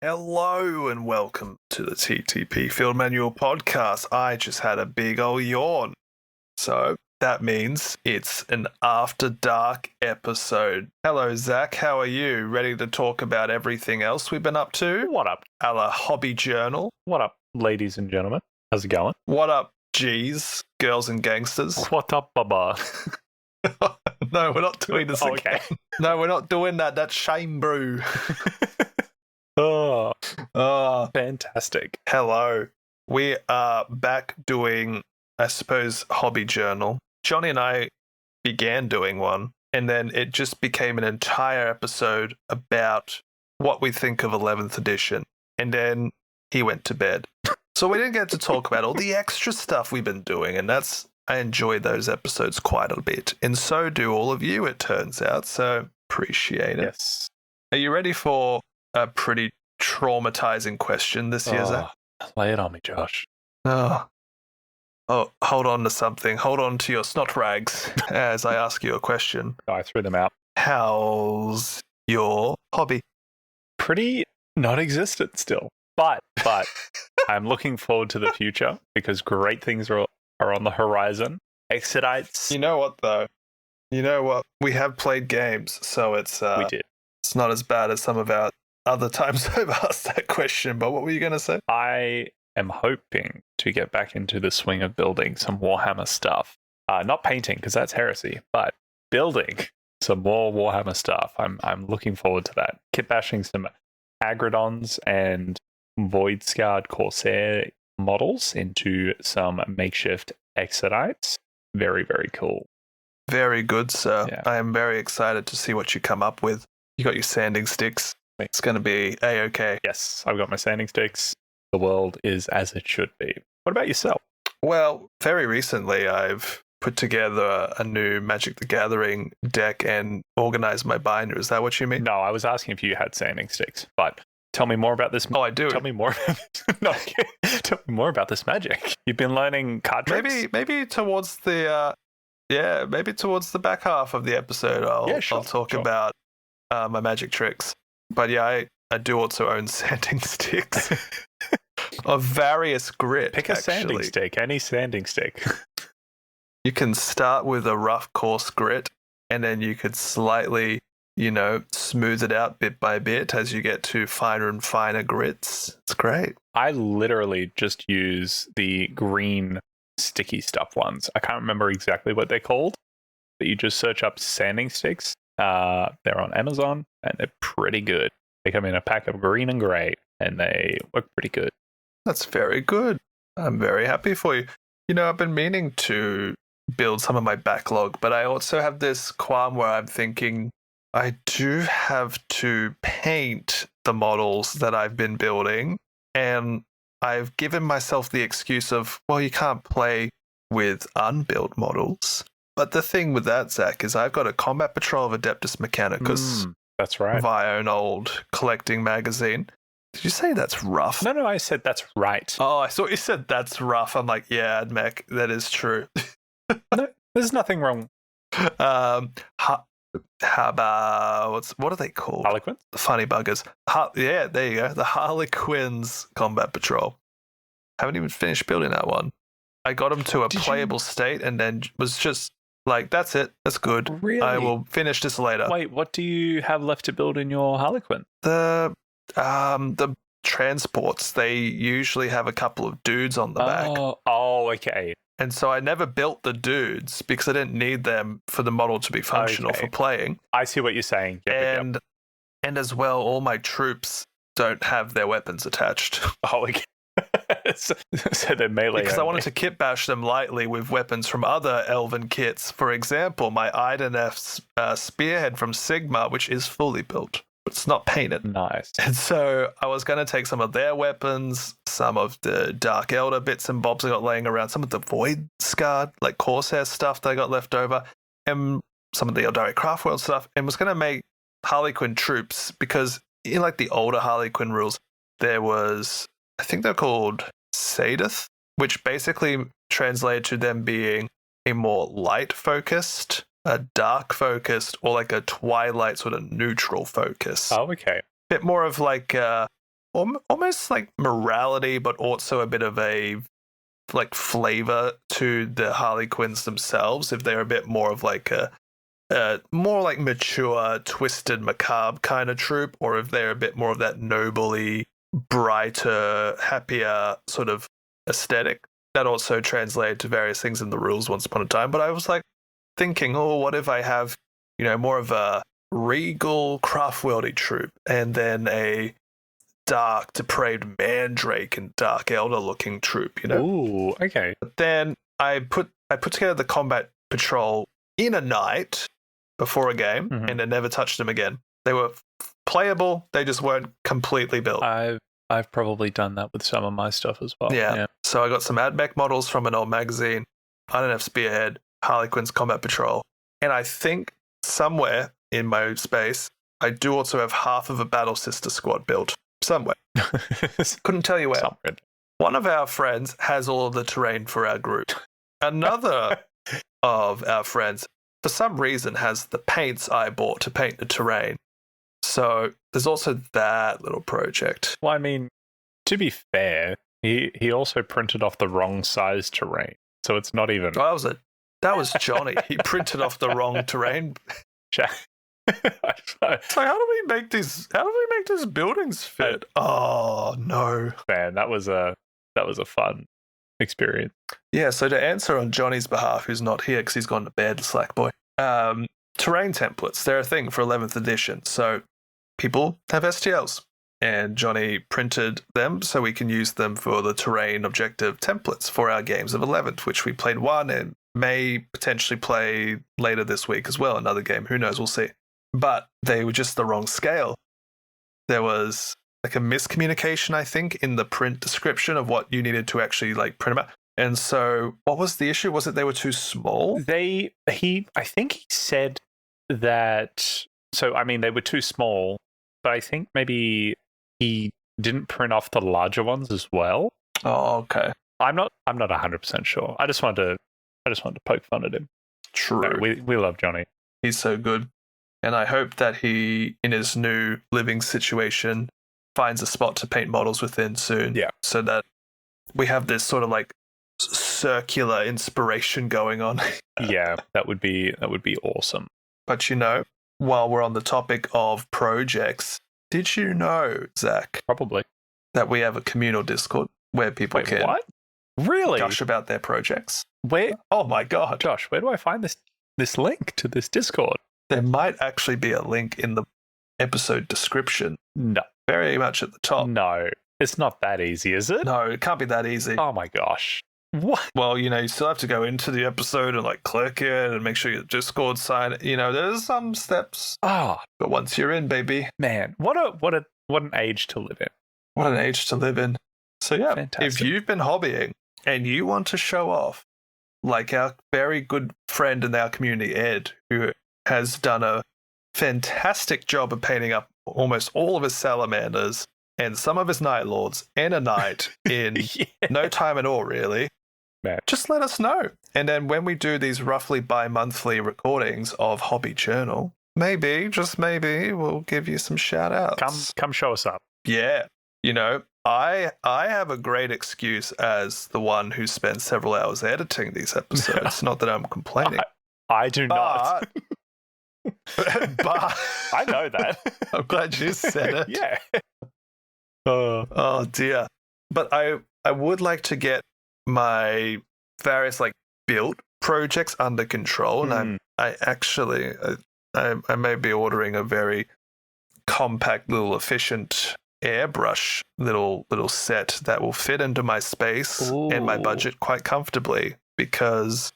Hello and welcome to the TTP Field Manual podcast. I just had a big old yawn. So that means it's an after dark episode. Hello, Zach. How are you? Ready to talk about everything else we've been up to? What up? Our hobby journal. What up, ladies and gentlemen? How's it going? What up, G's, girls and gangsters? What up, Baba? No, we're not doing this again. No, we're not doing that. That's shame brew. Oh, Oh, fantastic. hello. We are back doing, I suppose, hobby journal. Johnny and I began doing one, and then it just became an entire episode about what we think of 11th edition. And then he went to bed. So we didn't get to talk about all the extra stuff we've been doing, and I enjoy those episodes quite a bit. And so do all of you, it turns out. So appreciate it. Yes. Are you ready for a pretty traumatizing question this year, Zach? Lay it on me, Josh. Oh, hold on to something. Hold on to your snot rags as I ask you a question. I threw them out. How's your hobby? Pretty non-existent still. But I'm looking forward to the future because great things are on the horizon. Exodites. You know what, though? You know what? We have played games, so it's We did. It's not as bad as some of our other times I've asked that question. But what were you going to say? I am hoping to get back into the swing of building some Warhammer stuff. Not painting, because that's heresy, but building some more Warhammer stuff. I'm looking forward to that. Kit bashing some Agrodons and Void Scarred Corsair models into some makeshift Exodites. Very, very cool. Very good, sir. Yeah. I am very excited to see what you come up with. You got your sanding sticks. It's going to be A-okay. Yes, I've got my sanding sticks. The world is as it should be. What about yourself? Well, very recently I've put together a new Magic the Gathering deck and organized my binder. Is that what you mean? No, I was asking if you had sanding sticks, but tell me more about this. Oh, I do. Tell me more. No, tell me more about this magic. You've been learning card tricks? Maybe towards the maybe towards the back half of the episode I'll talk about my magic tricks. But yeah, I do also own sanding sticks of various grit. Pick a sanding stick, any sanding stick. You can start with a rough, coarse grit, and then you could slightly, smooth it out bit by bit as you get to finer and finer grits. It's great. I literally just use the green sticky stuff ones. I can't remember exactly what they're called, but you just search up sanding sticks. They're on Amazon, and they're pretty good. They come in a pack of green and grey, and they work pretty good. That's very good. I'm very happy for you. I've been meaning to build some of my backlog, but I also have this qualm where I'm thinking I do have to paint the models that I've been building, and I've given myself the excuse of, well, you can't play with unbuilt models. But the thing with that, Zach, is I've got a Combat Patrol of Adeptus Mechanicus. That's right. Via an old collecting magazine. Did you say that's rough? No, I said that's right. Oh, I thought you said that's rough. I'm like, yeah, mech, that is true. No, there's nothing wrong. How about what are they called? Harlequins? The funny buggers. Yeah, there you go. The Harlequins Combat Patrol. Haven't even finished building that one. I got them to a playable state and then was just like, that's it. That's good. Really? I will finish this later. Wait, what do you have left to build in your Harlequin? The transports, they usually have a couple of dudes on the back. Oh, okay. And so I never built the dudes because I didn't need them for the model to be functional for playing. I see what you're saying. Yep. And as well, all my troops don't have their weapons attached. Oh, okay. So they're melee. Because I wanted to kit bash them lightly with weapons from other elven kits. For example, my Idenef's spearhead from Sigma, which is fully built, but it's not painted. Nice. And so I was going to take some of their weapons, some of the Dark Elder bits and bobs I got laying around, some of the Void Scarred, like Corsair stuff that I got left over, and some of the Eldari Craftworld stuff, and was going to make Harlequin troops because in like the older Harlequin rules, there was, I think they're called Sadith, which basically translated to them being a more light focused, a dark focused, or like a twilight sort of neutral focus. Oh, okay. Bit more of like almost like morality, but also a bit of a like flavor to the Harlequins themselves. If they're a bit more of like a more like mature, twisted, macabre kind of troop, or if they're a bit more of that nobly, brighter, happier sort of aesthetic. That also translated to various things in the rules once upon a time. But I was like thinking, oh, what if I have, more of a regal, craft-worldy troop, and then a dark, depraved mandrake and dark elder-looking troop, Ooh, okay. But then I put together the combat patrol in a night before a game, and I never touched them again. They were playable, they just weren't completely built. I've probably done that with some of my stuff as well. Yeah. So I got some AdMech models from an old magazine. I don't have Spearhead, Harlequins Combat Patrol, and I think somewhere in my space, I do also have half of a Battle Sister squad built somewhere. Couldn't tell you where. Somewhere. One of our friends has all of the terrain for our group. Another of our friends, for some reason, has the paints I bought to paint the terrain. So there's also that little project. Well, I mean, to be fair, he also printed off the wrong size terrain, so it's not even. Oh, that was Johnny. He printed off the wrong terrain. It's like, how do we make these buildings fit? Oh no, man, that was a fun experience. Yeah. So to answer on Johnny's behalf, who's not here because he's gone to bed, slack boy. Terrain templates, they're a thing for 11th edition. So people have STLs, and Johnny printed them so we can use them for the terrain objective templates for our games of 11th, which we played one and may potentially play later this week as well. Another game, who knows? We'll see. But they were just the wrong scale. There was like a miscommunication, I think, in the print description of what you needed to actually like print them out. And so what was the issue? Was it they were too small? I think he said that, so I mean, they were too small, but I think maybe he didn't print off the larger ones as well. Oh, okay. I'm not 100% sure. I just wanted to poke fun at him. True. No, we love Johnny. He's so good. And I hope that he, in his new living situation, finds a spot to paint models within soon. Yeah. So that we have this sort of like circular inspiration going on. Yeah, that would be awesome. But while we're on the topic of projects, did you know, Zach? Probably. That we have a communal Discord where people can what? Really? gush about their projects. Where? Oh my God. Josh, where do I find this link to this Discord? There might actually be a link in the episode description. No. Very much at the top. No. It's not that easy, is it? No, it can't be that easy. Oh my gosh. What? Well, you still have to go into the episode and like click it and make sure your Discord sign it. There's some steps. Oh, But once you're in, baby. man. What an age to live in. What an age to live in. So yeah, Fantastic. if you've been hobbying and you want to show off, like our very good friend in our community, Ed, who has done a fantastic job of painting up almost all of his salamanders and some of his night lords and a knight in no time at all, really. Man. Just let us know. And then when we do these roughly bi-monthly recordings of Hobby Journal, maybe, just maybe, we'll give you some shout outs. Come show us up. Yeah. I have a great excuse as the one who spent several hours editing these episodes. Not that I'm complaining. I do not. But I know that. I'm glad you said it. Yeah. Oh dear. But I would like to get my various like built projects under control, and I actually I may be ordering a very compact little efficient airbrush little set that will fit into my space and my budget quite comfortably, because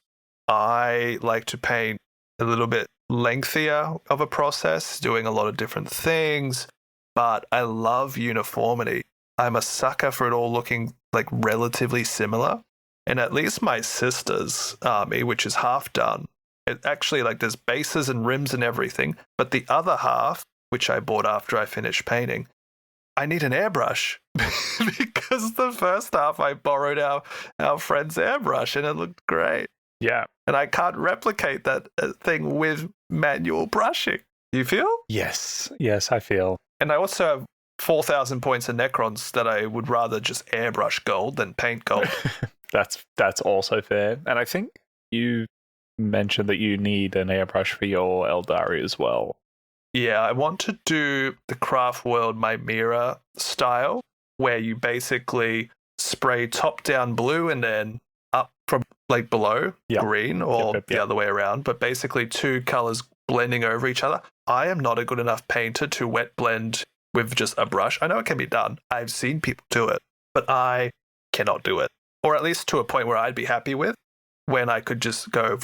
I like to paint a little bit lengthier of a process, doing a lot of different things, but I love uniformity. I'm a sucker for it all looking like relatively similar. And at least my sister's army, which is half done, it actually like there's bases and rims and everything, but the other half, which I bought after I finished painting, I need an airbrush because the first half I borrowed our friend's airbrush and it looked great. Yeah. And I can't replicate that thing with manual brushing. You feel? Yes, I feel. And I also have 4,000 points of Necrons that I would rather just airbrush gold than paint gold. That's also fair. And I think you mentioned that you need an airbrush for your Eldari as well. Yeah, I want to do the Craft World Chimera style, where you basically spray top down blue and then up from like below green, or the other way around, but basically two colors blending over each other. I am not a good enough painter to wet blend with just a brush. I know it can be done. I've seen people do it, but I cannot do it. Or at least to a point where I'd be happy with, when I could just go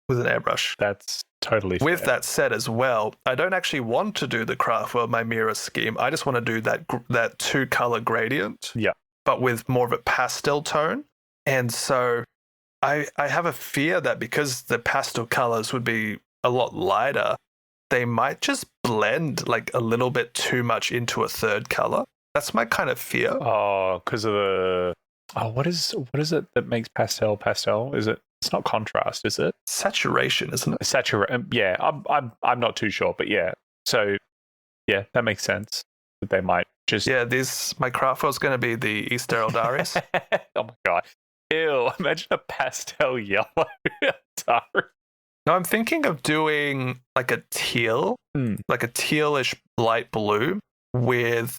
with an airbrush. That's totally fair. With that said as well, I don't actually want to do the Craft World Chimera scheme. I just want to do that two-color gradient, but with more of a pastel tone. And so I have a fear that because the pastel colors would be a lot lighter, they might just blend like a little bit too much into a third color. That's my kind of fear. Oh, because of the... Oh, what is it that makes pastel? Is it? It's not contrast, is it? Saturation, isn't it? Saturation. Yeah, I'm not too sure, but yeah. So yeah, that makes sense. That they might just my craft was going to be the Easter Eldaris. Oh my god! Ew! Imagine a pastel yellow Eldari. No, I'm thinking of doing like a teal, like a tealish light blue with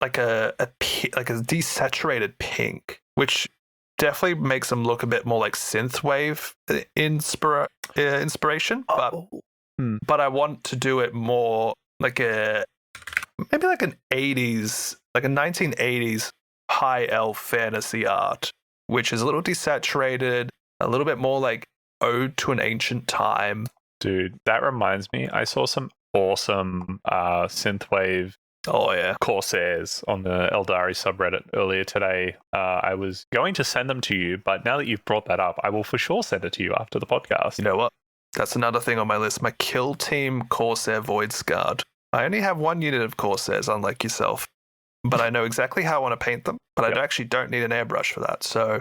like a desaturated pink, which definitely makes them look a bit more like synthwave inspiration. But I want to do it more like maybe like an 80s, like a 1980s high elf fantasy art, which is a little desaturated, a little bit more like Ode to an Ancient Time. Dude, that reminds me, I saw some awesome synthwave Corsairs on the Eldari subreddit earlier today. I was going to send them to you, but now that you've brought that up, I will for sure send it to you after the podcast. You know what? That's another thing on my list. My Kill Team Corsair Void Scarred. I only have one unit of Corsairs, unlike yourself, but I know exactly how I want to paint them, but I actually don't need an airbrush for that. So,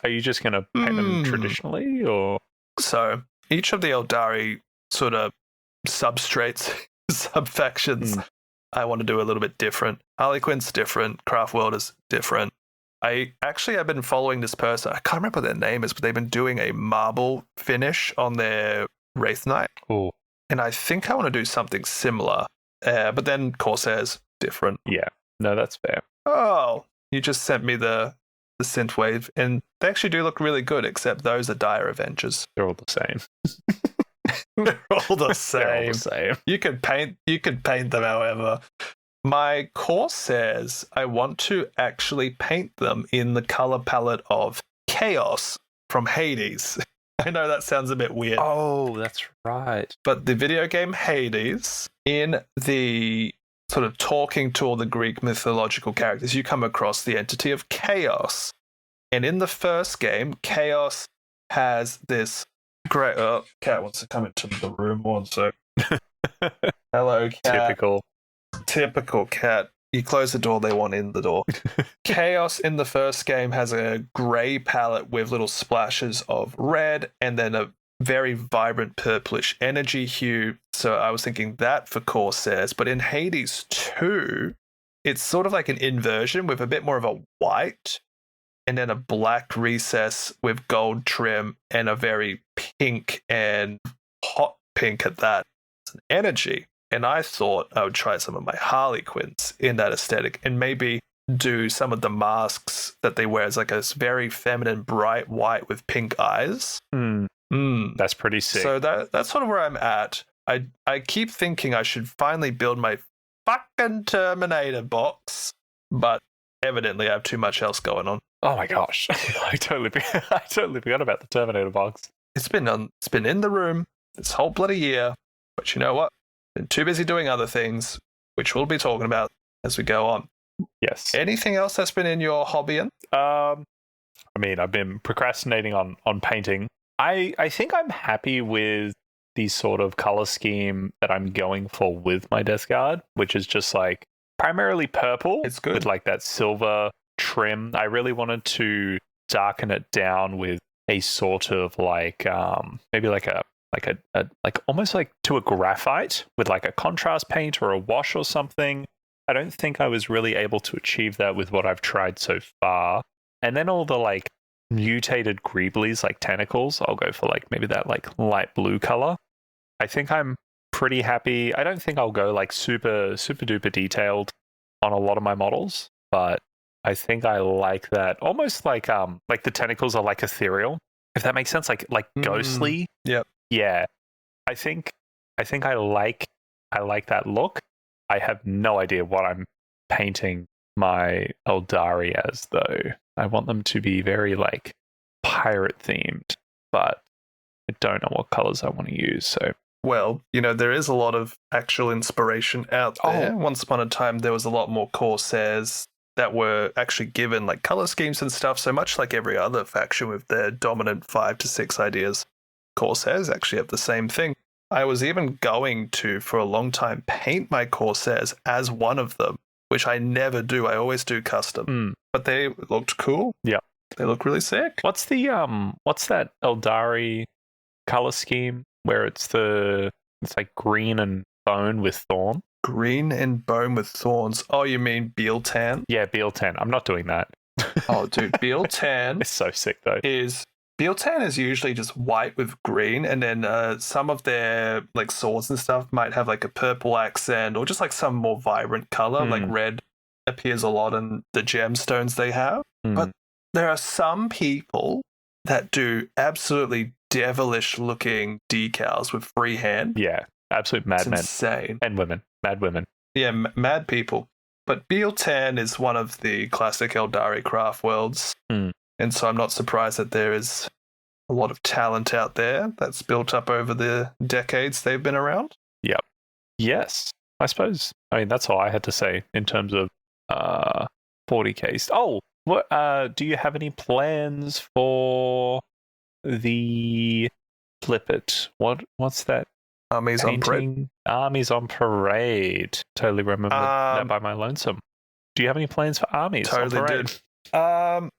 Are you just going to paint them traditionally, or? So, each of the Eldari sort of substrates, subfactions, I want to do a little bit different. Harlequin's different. Craft World is different. I've been following this person. I can't remember what their name is, but they've been doing a marble finish on their Wraith Knight. Oh. And I think I want to do something similar. But then Corsair's different. Yeah. No, that's fair. Oh, you just sent me the synthwave, and they actually do look really good, except those are Dire Avengers. They're all the same. They're all the same. They're all the same. You could paint them however. My Corsairs, I want to actually paint them in the color palette of Chaos from Hades. I know that sounds a bit weird. Oh, that's right. But the video game Hades, in the sort of talking to all the Greek mythological characters, you come across the entity of Chaos. And in the first game, Chaos has this great... Oh, cat wants to come into the room. One sec. Hello, cat. Typical cat. You close the door, they want in the door. Chaos in the first game has a grey palette with little splashes of red and then a very vibrant purplish energy hue. So I was thinking that for Corsairs. But in Hades 2, it's sort of like an inversion with a bit more of a white and then a black recess with gold trim and a very pink and hot pink at that. It's an energy. And I thought I would try some of my Harlequins in that aesthetic and maybe do some of the masks that they wear as like a very feminine, bright white with pink eyes. That's pretty sick. So that's sort of where I'm at. I keep thinking I should finally build my fucking Terminator box, but evidently I have too much else going on. Oh my gosh. I totally forgot about the Terminator box. It's been in the room this whole bloody year, but you know what? Been too busy doing other things, which we'll be talking about as we go on. Yes. Anything else that's been in your hobbying? I mean, I've been procrastinating on painting. I think I'm happy with the sort of color scheme that I'm going for with my desk guard, which is just like primarily purple. It's good. With like that silver trim. I really wanted to darken it down with a sort of like maybe like almost like to a graphite with like a contrast paint or a wash or something. I don't think I was really able to achieve that with what I've tried so far. And then all the like mutated greeblies, like tentacles, I'll go for like maybe that like light blue color. I think I'm pretty happy. I don't think I'll go like super duper detailed on a lot of my models, but I think I like that. Almost like the tentacles are like ethereal, if that makes sense, like ghostly. Yep. Yeah. I think I like that look. I have no idea what I'm painting my Eldari as, though. I want them to be very like pirate themed, but I don't know what colors I want to use. So, well, there is a lot of actual inspiration out there. Once upon a time, there was a lot more Corsairs that were actually given like color schemes and stuff. So much like every other faction with their dominant 5 to 6 ideas, Corsairs actually have the same thing. I was even going to, for a long time, paint my Corsairs as one of them, which I never do. I always do custom. But they looked cool. Yeah. They look really sick. What's that Eldari color scheme where it's like green and bone with thorn? Green and bone with thorns. Oh, you mean Beal Tan? Yeah, Beal Tan. I'm not doing that. Oh, dude, Beal Tan it's so sick though. Beal Tan is usually just white with green, and then some of their like swords and stuff might have like a purple accent or just like some more vibrant color. Like red appears a lot in the gemstones they have. But there are some people that do absolutely devilish looking decals with freehand. Yeah, absolute madmen. Insane. And women. Mad women. Yeah, mad people. But Beal Tan is one of the classic Eldari craft worlds. And so I'm not surprised that there is a lot of talent out there that's built up over the decades they've been around. Yep. Yes. I suppose. I mean, that's all I had to say in terms of 40K. Oh, what do you have any plans for the flip it? What's that? Armies on Parade. Armies on Parade. Totally remember that by my lonesome. Do you have any plans for Armies on Parade? Did.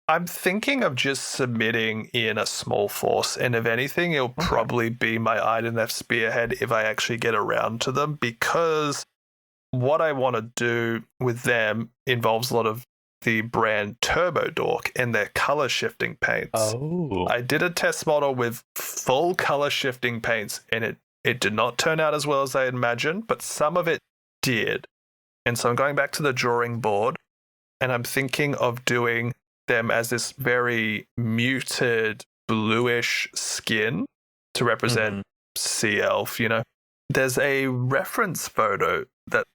I'm thinking of just submitting in a small force, and if anything, it'll probably be my IDNF Spearhead if I actually get around to them, because what I want to do with them involves a lot of the brand Turbo Dork and their color shifting paints. Oh. I did a test model with full color shifting paints, and it did not turn out as well as I imagined, but some of it did. And so I'm going back to the drawing board, and I'm thinking of doing them as this very muted bluish skin to represent Sea Elf, There's a reference photo that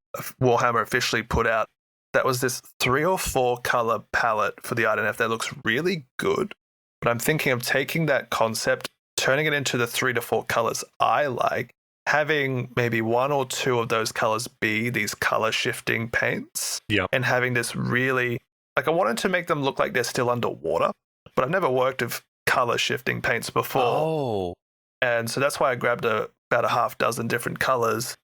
Warhammer officially put out that was this 3 or 4 color palette for the IDNF that looks really good. But I'm thinking of taking that concept, turning it into the 3 to 4 colors I like, having maybe 1 or 2 of those colors be these color shifting paints, and having this really, like, I wanted to make them look like they're still underwater, but I've never worked with color shifting paints before. Oh. And so that's why I grabbed about a half dozen different colors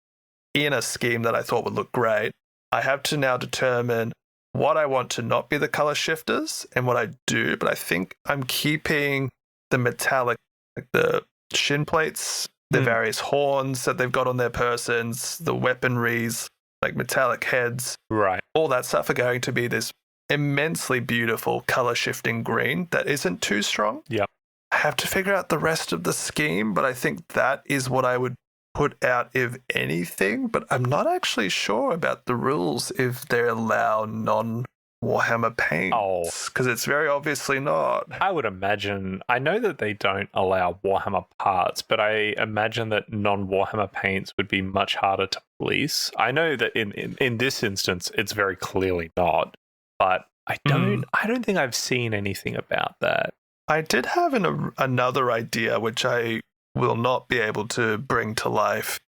in a scheme that I thought would look great. I have to now determine what I want to not be the color shifters and what I do, but I think I'm keeping the metallic, like the shin plates, the various horns that they've got on their persons, the weaponries, like metallic heads. Right. All that stuff are going to be this immensely beautiful color shifting green that isn't too strong. Yeah. I have to figure out the rest of the scheme, but I think that is what I would put out if anything, but I'm not actually sure about the rules if they allow non-Warhammer paints, because it's very obviously not. I would imagine, I know that they don't allow Warhammer parts, but I imagine that non-Warhammer paints would be much harder to police. I know that in this instance, it's very clearly not, but I don't think I've seen anything about that. I did have another idea, which I will not be able to bring to life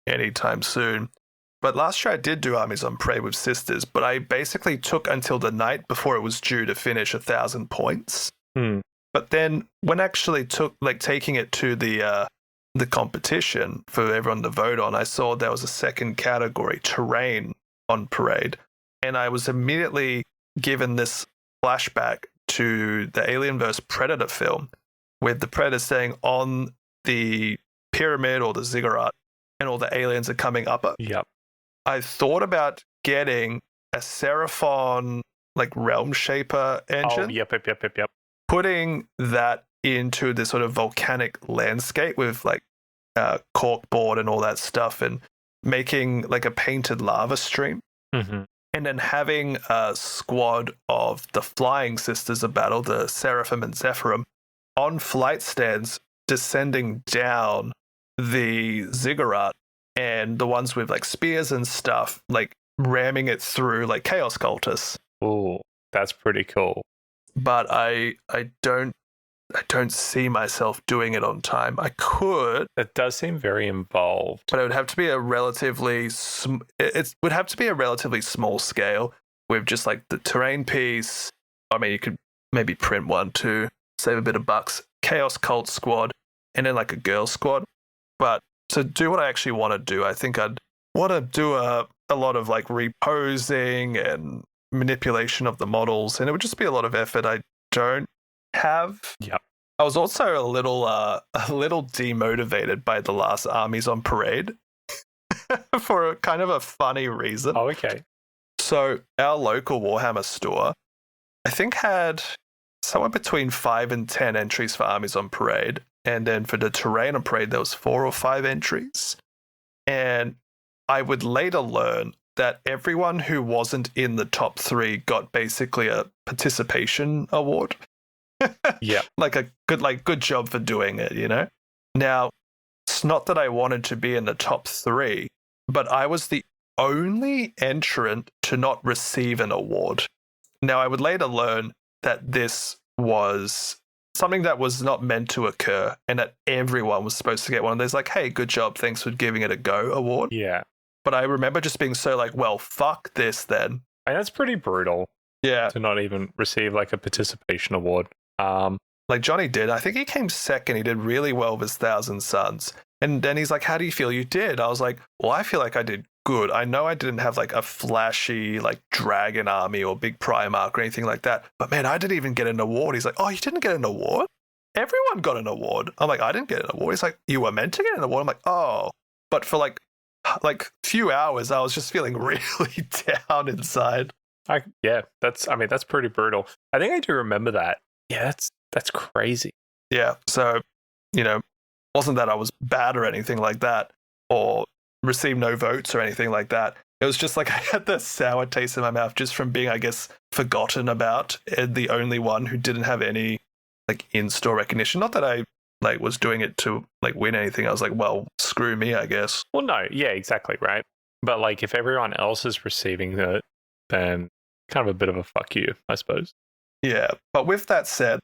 anytime soon. But last year I did do Armies on Parade with Sisters, but I basically took until the night before it was due to finish 1,000 points. But then when actually taking it to the competition for everyone to vote on, I saw there was a second category, terrain on Parade. And I was immediately given this flashback to the Alien vs. Predator film, with the Predator saying on the pyramid or the ziggurat and all the aliens are coming up. Yep. I thought about getting a Seraphon like Realm Shaper engine. Oh, yep. Putting that into this sort of volcanic landscape with like corkboard and all that stuff, and making like a painted lava stream. Mm-hmm. And then having a squad of the Flying Sisters of Battle, the Seraphim and Zephyrim, on flight stands descending down the ziggurat, and the ones with like spears and stuff, like ramming it through like Chaos Cultists. Oh, that's pretty cool. But I don't see myself doing it on time. I could. It does seem very involved. But it would have to be a relatively it would have to be a relatively small scale with just like the terrain piece. I mean, you could maybe print one to save a bit of bucks. Chaos Cult squad, and then like a girl squad. But to do what I actually want to do, I think I'd want to do a lot of like reposing and manipulation of the models, and it would just be a lot of effort I don't have. Yeah. I was also a little demotivated by the last Armies on Parade for kind of a funny reason. Oh, okay. So our local Warhammer store, I think, had somewhere between 5 and 10 entries for Armies on Parade, and then for the Terrain on Parade there was 4 or 5 entries. And I would later learn that everyone who wasn't in the top 3 got basically a participation award. Yeah. Like a good job for doing it, you know? Now, it's not that I wanted to be in the top 3, but I was the only entrant to not receive an award. Now, I would later learn that this was something that was not meant to occur, and that everyone was supposed to get one of those, like, hey, good job, thanks for giving it a go award. Yeah. But I remember just being so like, well, fuck this then. And that's pretty brutal. Yeah. To not even receive like a participation award. Like Johnny did. I think he came second. He did really well with his Thousand Suns. And then he's like, how do you feel you did? I was like, well, I feel like I did good. I know I didn't have like a flashy like dragon army or big Primarch or anything like that. But man, I didn't even get an award. He's like, oh, you didn't get an award? Everyone got an award. I'm like, I didn't get an award. He's like, you were meant to get an award. I'm like, oh. But for like few hours, I was just feeling really down inside. That's pretty brutal. I think I do remember that. Yeah, that's crazy. Yeah, so, you know, wasn't that I was bad or anything like that, or received no votes or anything like that. It was just like I had the sour taste in my mouth just from being, I guess, forgotten about, and the only one who didn't have any like in-store recognition. Not that I like was doing it to like win anything. I was like, well, screw me, I guess. Well, no, yeah, exactly, right. But like if everyone else is receiving it, then kind of a bit of a fuck you, I suppose. Yeah, but with that said,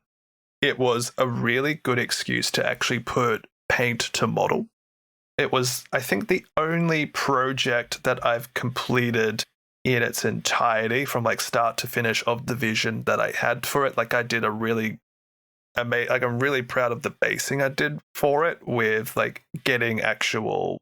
it was a really good excuse to actually put paint to model. It was, I think, the only project that I've completed in its entirety from like start to finish of the vision that I had for it. Like I did I'm really proud of the basing I did for it, with like getting actual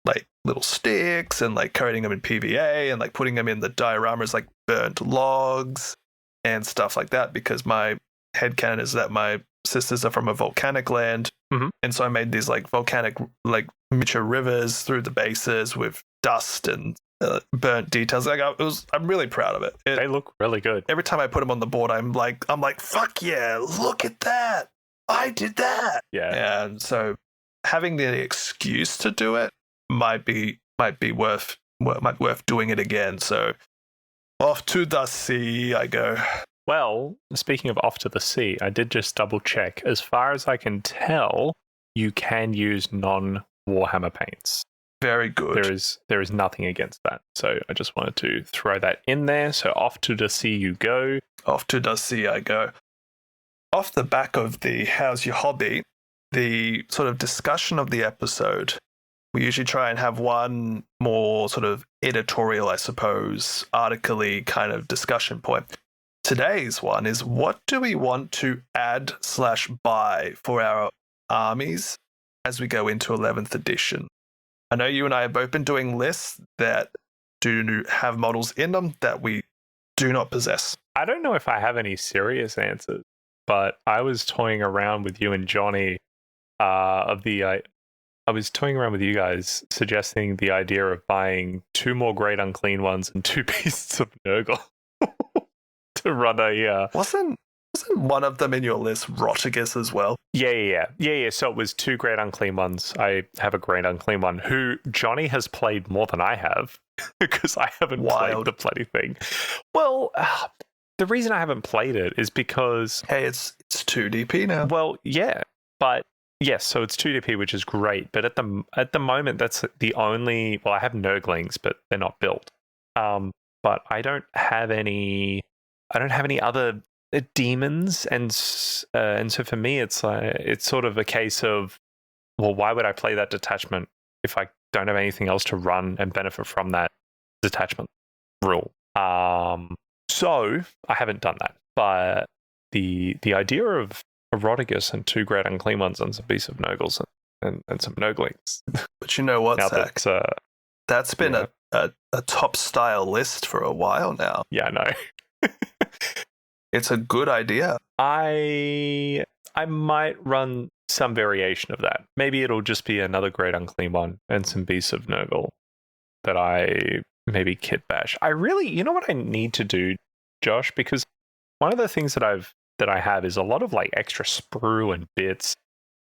like little sticks and like coating them in PVA and like putting them in the diorama as like burnt logs and stuff like that, because my headcanon is that my sisters are from a volcanic land. Mm-hmm. And so I made these like volcanic like miniature rivers through the bases with dust and burnt details. Like I'm really proud of it. They look really good. Every time I put them on the board, I'm like, fuck yeah, look at that. I did that. Yeah. And so having the excuse to do it might be worth doing it again. So off to the sea I go. Well, speaking of off to the sea, I did just double check. As far as I can tell, you can use non-Warhammer paints. Very good. There is nothing against that. So I just wanted to throw that in there. So off to the sea you go. Off to the sea I go. Off the back of the How's Your Hobby, the sort of discussion of the episode, we usually try and have one more sort of editorial, I suppose, article-y kind of discussion point. Today's one is, what do we want to add/buy for our armies as we go into 11th edition? I know you and I have both been doing lists that do have models in them that we do not possess. I don't know if I have any serious answers, but I was toying around with you and Johnny of the I was toying around with you guys, suggesting the idea of buying 2 more Great Unclean Ones and 2 pieces of Nurgle to run a. Wasn't one of them in your list Rotigus as well? Yeah. So it was 2 Great Unclean Ones. I have a Great Unclean One who Johnny has played more than I have because I haven't played the bloody thing. Well, the reason I haven't played it is because hey, it's 2DP now. Well, yeah, but yes, so it's 2DP, which is great. But at the moment, that's the only. Well, I have Nurglings, but they're not built. But I don't have any. I don't have any other demons, and so for me, it's sort of a case of, well, why would I play that detachment if I don't have anything else to run and benefit from that detachment rule? So I haven't done that, but the idea of Eroticus and 2 Great Unclean Ones and some piece of Nurgles and some Nurglings. But you know what, Zach? That's been a top style list for a while now. Yeah, I know. It's a good idea. I might run some variation of that. Maybe it'll just be another Great Unclean One and some Beasts of Nurgle that I maybe kit bash. You know what I need to do, Josh? Because one of the things that I have is a lot of like extra sprue and bits.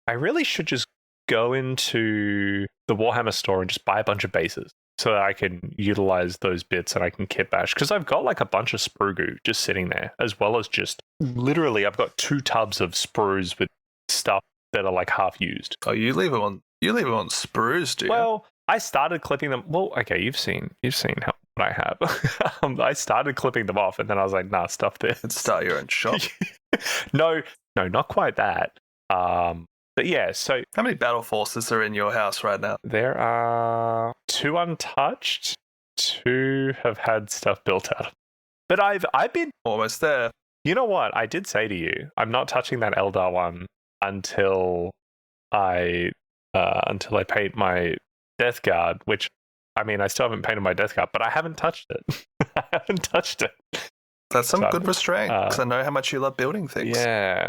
I really should just go into the Warhammer store and just buy a bunch of bases so that I can utilize those bits and I can kit bash. Because I've got like a bunch of sprue goo just sitting there, as well as just literally I've got 2 tubs of sprues with stuff that are like half used. Oh, you leave them on sprues, do you? Well, I started clipping them. Well, okay, you've seen what I have. I started clipping them off, and then I was like, "Nah, stuff this." And start your own shop. No, not quite that. But yeah. So, how many battle forces are in your house right now? There are 2 untouched. 2 have had stuff built out. But I've been almost there. You know what? I did say to you, I'm not touching that Eldar one until I paint my Death Guard, which, I mean, I still haven't painted my Death Guard, but I haven't touched it. I haven't touched it. That's some good restraint, because I know how much you love building things. Yeah.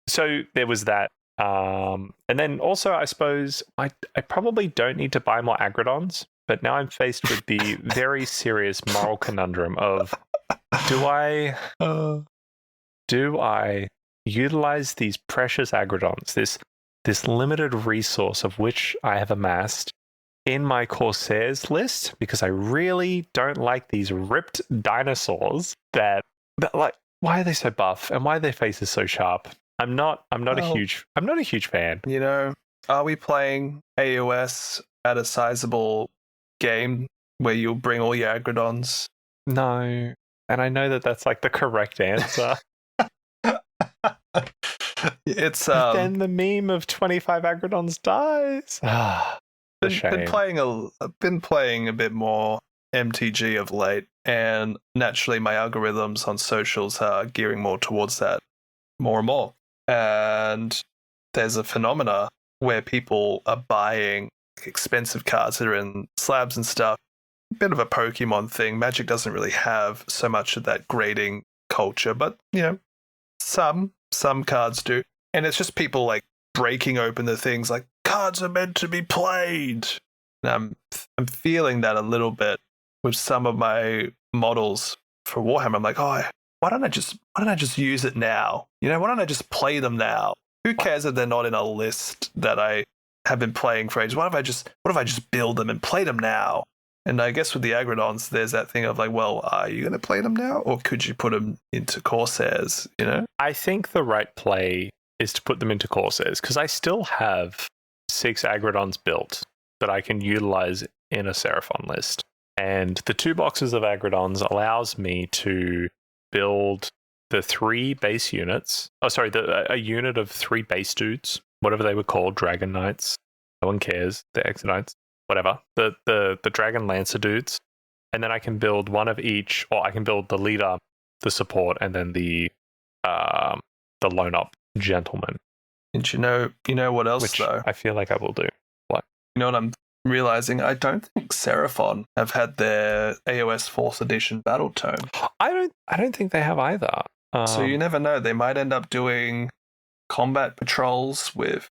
So there was that. And then also, I suppose, I probably don't need to buy more Agrodons, but now I'm faced with the very serious moral conundrum of, do I utilize these precious Agrodons, this limited resource of which I have amassed in my Corsairs list, because I really don't like these ripped dinosaurs that like, why are they so buff and why are their faces so sharp? I'm not a huge fan. You know, are we playing AOS at a sizable game where you'll bring all your Agrodons? No. And I know that that's like the correct answer. It's then the meme of 25 Agrodons dies. I've been playing a bit more MTG of late, and naturally my algorithms on socials are gearing more towards that more and more. And there's a phenomena where people are buying expensive cards that are in slabs and stuff. A bit of a Pokemon thing. Magic doesn't really have so much of that grading culture, but you know, some cards do. And it's just people like breaking open the things like, cards are meant to be played. And I'm feeling that a little bit with some of my models for Warhammer. I'm like, oh, why don't I just use it now? You know, why don't I just play them now? Who cares if they're not in a list that I have been playing for ages? What if I just build them and play them now? And I guess with the Agrodons, there's that thing of like, well, are you going to play them now, or could you put them into Corsairs? You know, I think the right play is to put them into Corsairs, because I still have 6 Agrodons built that I can utilize in a Seraphon list. And the 2 boxes of Agrodons allows me to build the 3 base units. A unit of 3 base dudes, whatever they were called, Dragon Knights. No one cares. The Exodites, whatever. The Dragon Lancer dudes. And then I can build one of each, or I can build the leader, the support, and then the lone up gentleman. And you know what else, which though? I feel like I will do. What? You know what I'm realizing? I don't think Seraphon have had their AOS 4th edition battle tome. I don't think they have either. So you never know. They might end up doing combat patrols with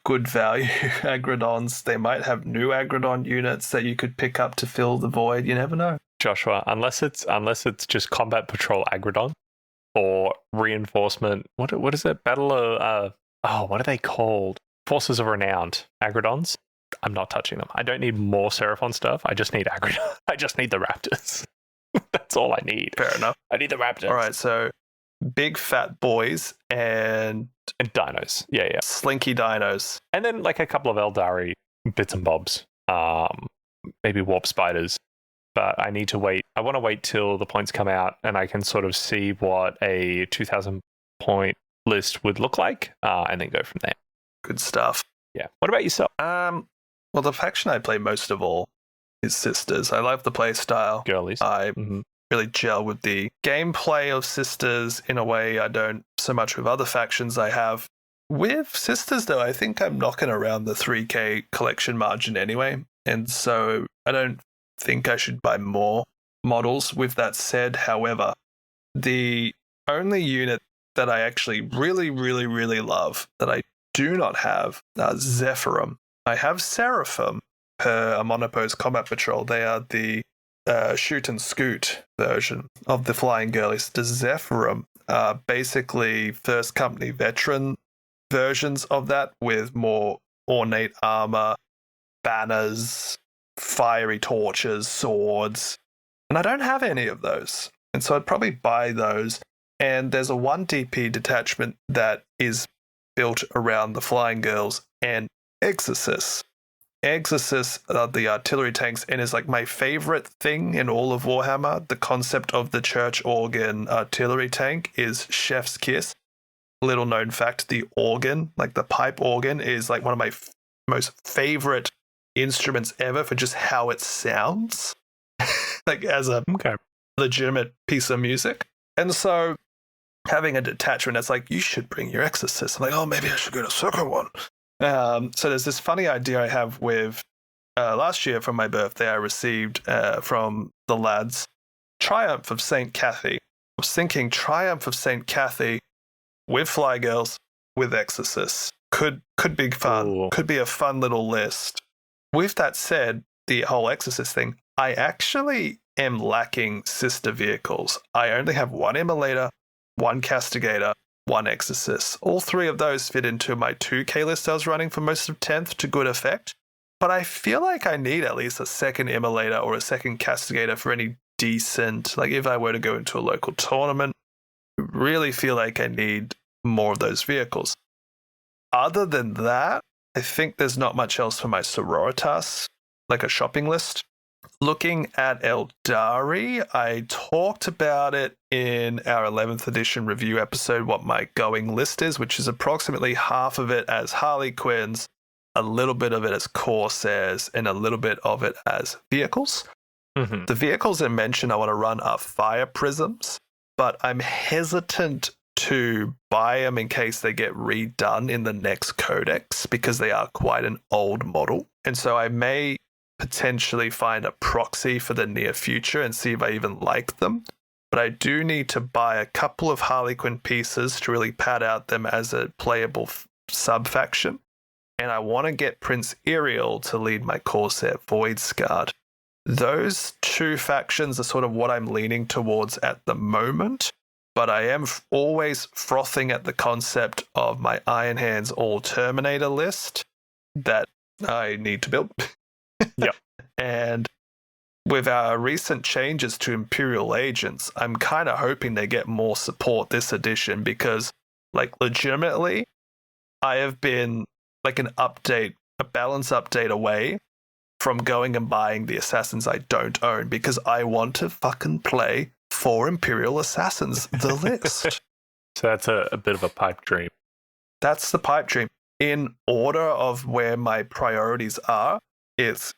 good value Agrodons. They might have new Agrodon units that you could pick up to fill the void. You never know. Joshua, unless it's just combat patrol Agrodon or reinforcement. What is it? Battle of what are they called? Forces of Renowned Agrodons. I'm not touching them. I don't need more Seraphon stuff. I just need Agrodon. I just need the Raptors. That's all I need. Fair enough. I need the Raptors. All right, so big fat boys and dinos. Yeah. Slinky dinos. And then like a couple of Eldari bits and bobs. Maybe warp spiders. But I need to wait. I want to wait till the points come out and I can sort of see what a 2,000 point list would look like, and then go from there. Good stuff. Yeah. What about yourself? Well, the faction I play most of all is Sisters. I love the play style. Girlies. I really gel with the gameplay of Sisters in a way I don't so much with other factions I have. With Sisters, though, I think I'm knocking around the 3K collection margin anyway, and so I don't think I should buy more models. With that said, however, the only unit that I actually really, really, really love that I do not have are Zephyrum. I have Seraphim per a Monopose Combat Patrol. They are the shoot and scoot version of the Flying Girlies. The Zephyrum are basically First Company veteran versions of that with more ornate armor, banners, fiery torches, swords. And I don't have any of those. And so I'd probably buy those. And there's a 1 DP detachment that is built around the Flying Girls and Exorcists. Exorcists are the artillery tanks and is like my favorite thing in all of Warhammer. The concept of the church organ artillery tank is chef's kiss. Little known fact, the organ, like the pipe organ, is like one of my most favorite instruments ever for just how it sounds. Like as a legitimate piece of music. And so having a detachment that's like, you should bring your Exorcist. I'm like, oh, maybe I should go to second one. So there's this funny idea I have with last year for my birthday, I received from the lads Triumph of St. Cathy. I was thinking Triumph of St. Cathy with Fly Girls, with Exorcists. Could be fun. Ooh. Could be a fun little list. With that said, the whole Exorcist thing, I actually am lacking sister vehicles. I only have 1 Immolator, 1 Castigator, 1 Exorcist. All 3 of those fit into my 2K list I was running for most of 10th to good effect. But I feel like I need at least a 2nd Immolator or a 2nd Castigator for any decent, like if I were to go into a local tournament, I really feel like I need more of those vehicles. Other than that, I think there's not much else for my Sororitas, like a shopping list. Looking at Eldari, I talked about it in our 11th edition review episode, what my going list is, which is approximately half of it as Harley Quinns, a little bit of it as Corsairs, and a little bit of it as vehicles. Mm-hmm. The vehicles I mentioned I want to run are Fire Prisms, but I'm hesitant to buy them in case they get redone in the next codex because they are quite an old model. And so I may potentially find a proxy for the near future and see if I even like them. But I do need to buy a couple of Harley Quinn pieces to really pad out them as a playable sub-faction. And I want to get Prince Iriel to lead my Corsair Void Guard. Those 2 factions are sort of what I'm leaning towards at the moment. But I am always frothing at the concept of my Iron Hands All Terminator list that I need to build. Yep. And with our recent changes to Imperial Agents, I'm kind of hoping they get more support this edition because, like, legitimately, I have been like a balance update away from going and buying the Assassins I don't own because I want to fucking play 4 Imperial Assassins, the list. So that's a bit of a pipe dream. That's the pipe dream. In order of where my priorities are, it's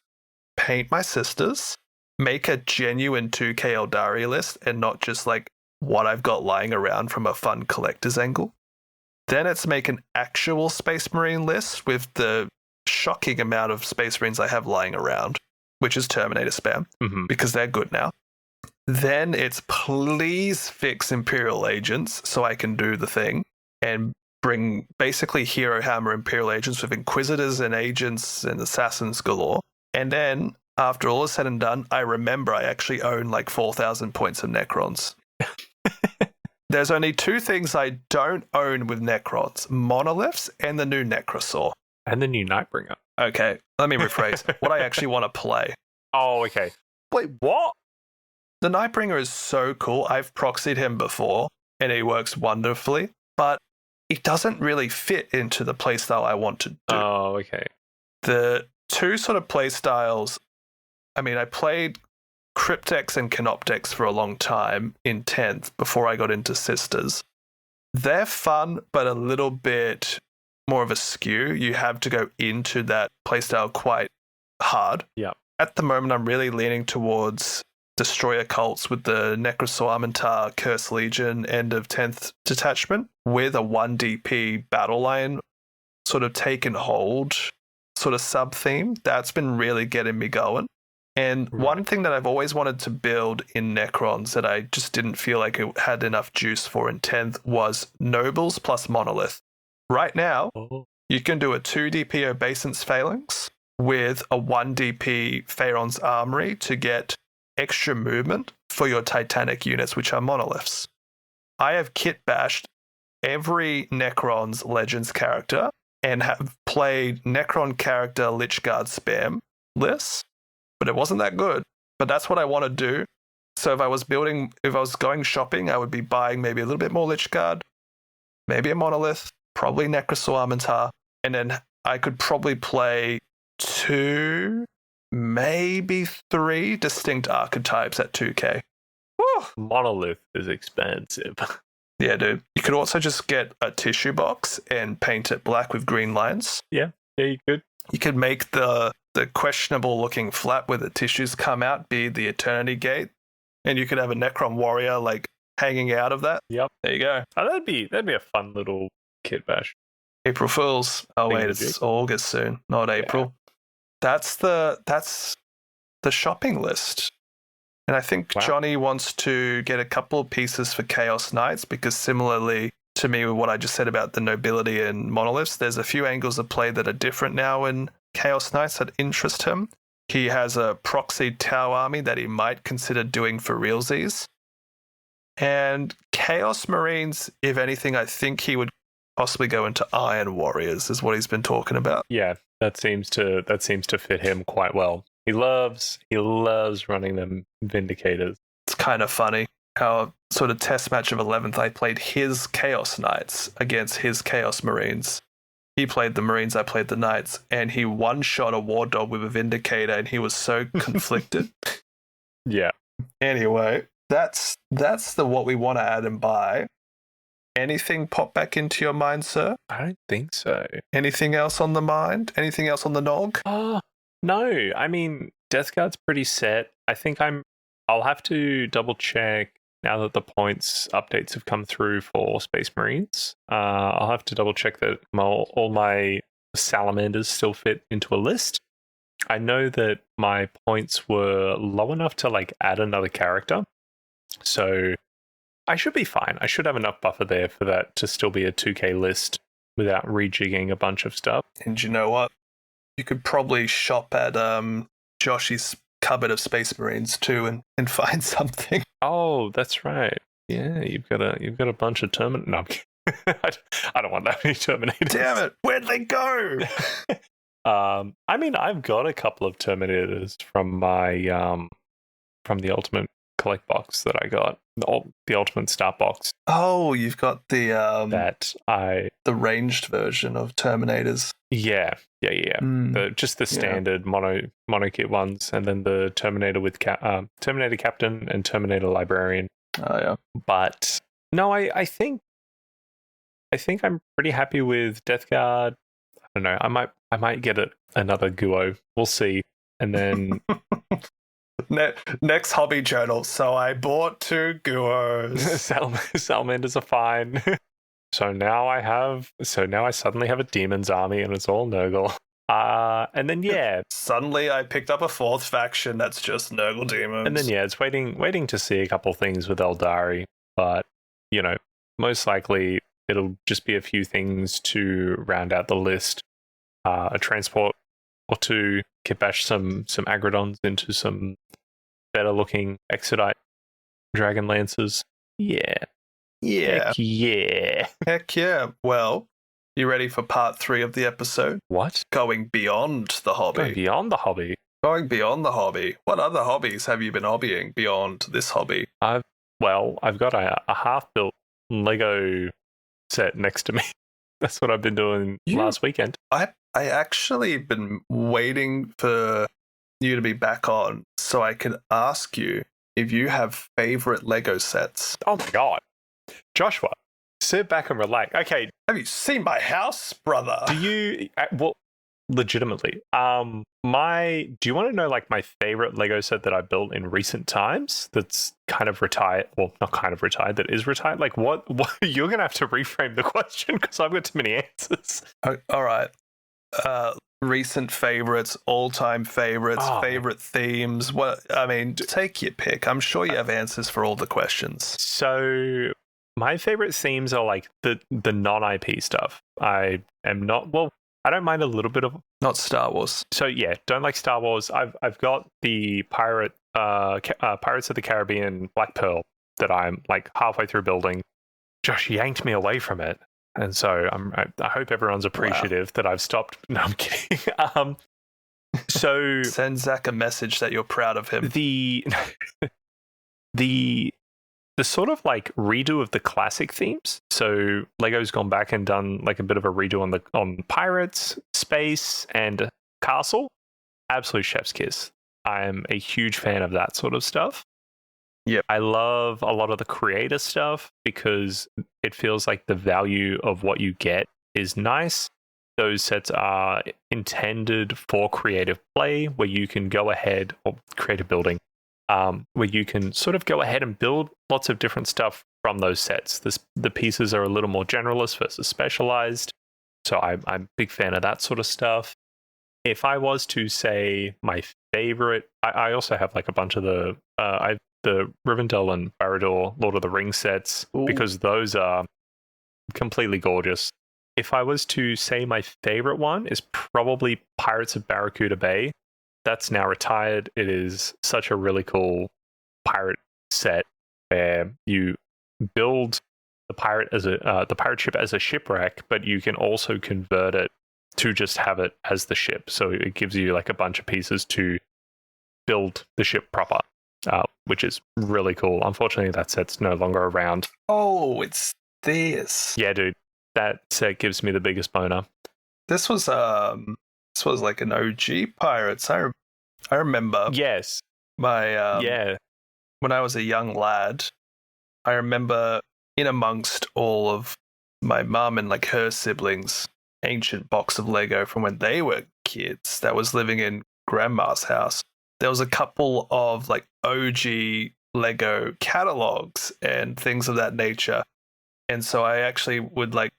paint my sisters, make a genuine 2K Eldari list and not just like what I've got lying around from a fun collector's angle. Then it's make an actual Space Marine list with the shocking amount of Space Marines I have lying around, which is Terminator spam, because they're good now. Then it's please fix Imperial Agents so I can do the thing and bring basically Hero Hammer Imperial agents with Inquisitors and agents and assassins galore. And then, after all is said and done, I remember I actually own like 4,000 points of Necrons. There's only two things I don't own with Necrons, monoliths and the new Necrosaur. And the new Nightbringer. Okay, let me rephrase. What I actually want to play. Oh, okay. Wait, what? The Nightbringer is so cool. I've proxied him before, and he works wonderfully, but it doesn't really fit into the playstyle I want to do. Oh, okay. The two sort of playstyles, I mean, I played Cryptex and Canoptex for a long time in 10th before I got into Sisters. They're fun, but a little bit more of a skew. You have to go into that playstyle quite hard. Yeah. At the moment, I'm really leaning towards Destroyer Cults with the Necrosaur Armentar Curse Legion end of 10th detachment with a 1DP battle line sort of taken hold, sort of sub-theme. That's been really getting me going. And one thing that I've always wanted to build in Necrons that I just didn't feel like it had enough juice for in 10th was Nobles plus Monolith. Right now, you can do a 2DP Obeisance Phalanx with a 1DP Pharaon's Armory to get extra movement for your Titanic units, which are monoliths. I have kit bashed every Necron's Legends character and have played Necron character Lichguard spam lists, but it wasn't that good. But that's what I want to do. So if I was going shopping, I would be buying maybe a little bit more Lichguard, maybe a monolith, probably Necrosaur Armentar, and then I could probably play 2, maybe 3 distinct archetypes at 2K. Woo! Monolith is expensive. Yeah, dude. You could also just get a tissue box and paint it black with green lines. Yeah, you could. You could make the questionable looking flap where the tissues come out be the Eternity Gate, and you could have a Necron warrior like hanging out of that. Yep. There you go. Oh, that'd be a fun little kit bash. April Fools. Oh Thing wait, to it's do. August soon, not April. That's the shopping list. And I think Johnny wants to get a couple of pieces for Chaos Knights because similarly to me with what I just said about the nobility and monoliths, there's a few angles of play that are different now in Chaos Knights that interest him. He has a proxy Tau army that he might consider doing for realsies. And Chaos Marines, if anything, I think he would possibly go into Iron Warriors is what he's been talking about. Yeah, that seems to fit him quite well. He loves running them Vindicators. It's kind of funny how sort of test match of 11th, I played his Chaos Knights against his Chaos Marines. He played the Marines, I played the Knights, and he one-shot a War Dog with a Vindicator, and he was so conflicted. Yeah. Anyway, that's the what we want to add and buy. Anything pop back into your mind, sir? I don't think so. Anything else on the mind? Anything else on the nog? No. I mean, Death Guard's pretty set. I think I'll have to double check now that the points updates have come through for Space Marines. I'll have to double check that all my Salamanders still fit into a list. I know that my points were low enough to like add another character. So I should be fine. I should have enough buffer there for that to still be a 2K list without rejigging a bunch of stuff. And you know what? You could probably shop at Joshy's cupboard of Space Marines too and find something. Oh, that's right. Yeah, you've got a bunch of Terminators. No, I don't want that many Terminators. Damn it! Where'd they go? I mean, I've got a couple of Terminators from my from the Ultimate Collect box that I got, the Ultimate Start box. Oh, you've got the the ranged version of Terminators. Yeah. Just the standard mono kit ones, and then the Terminator with Terminator Captain and Terminator Librarian. Oh yeah. But no, I think I'm pretty happy with Death Guard. I don't know. I might get another Guo. We'll see. And then next hobby journal. So I bought 2 Guos. Salamanders are fine. So now I suddenly have a Demon's army and it's all Nurgle. And then suddenly I picked up a 4th faction that's just Nurgle Demons. And then it's waiting to see a couple things with Eldari, but most likely it'll just be a few things to round out the list. A transport or two, kitbash some agrodons into some better looking Exodite Dragon Lancers. Yeah. Yeah. Yeah. Heck yeah. Well, you ready for part 3 of the episode? What? Going beyond the hobby. Going beyond the hobby. Going beyond the hobby. What other hobbies have you been hobbying beyond this hobby? I've got a half-built Lego set next to me. That's what I've been doing last weekend. I actually been waiting for you to be back on so I could ask you if you have favorite Lego sets. Oh my god. Joshua, sit back and relax. Okay. Have you seen my house, brother? Do you legitimately, do you want to know like my favorite Lego set that I built in recent times that's kind of retired? Well, not kind of retired, that is retired. Like what you're going to have to reframe the question because I've got too many answers. All right. Recent favorites, all-time favorites, favorite themes. What I mean, take your pick. I'm sure you have answers for all the questions. So my favorite themes are like the non-IP stuff. I don't mind a little bit of not Star Wars. So yeah, don't like Star Wars. I've got the Pirates of the Caribbean Black Pearl that I'm like halfway through building. Josh yanked me away from it. And so I hope everyone's appreciative that I've stopped. No, I'm kidding. So send Zach a message that you're proud of him. The sort of like redo of the classic themes. So Lego's gone back and done like a bit of a redo on pirates, space, and castle. Absolute chef's kiss. I am a huge fan of that sort of stuff. Yep. I love a lot of the creator stuff because it feels like the value of what you get is nice. Those sets are intended for creative play where you can go ahead or creative building, where you can sort of go ahead and build lots of different stuff from those sets. The pieces are a little more generalist versus specialized. So I'm a big fan of that sort of stuff. If I was to say my favorite, I also have like a bunch of the Rivendell and Barad-dûr Lord of the Rings sets. Ooh. Because those are completely gorgeous. If I was to say my favorite one is probably Pirates of Barracuda Bay. That's now retired. It is such a really cool pirate set where you build the pirate ship as a shipwreck, but you can also convert it to just have it as the ship. So it gives you like a bunch of pieces to build the ship proper. Which is really cool. Unfortunately, that set's no longer around. Oh, it's this. Yeah, dude. That set gives me the biggest boner. This was like an OG Pirates. I remember. Yes. My when I was a young lad, I remember in amongst all of my mum and like her siblings, ancient box of Lego from when they were kids that was living in grandma's house. There was a couple of like OG Lego catalogs and things of that nature. And so I actually would like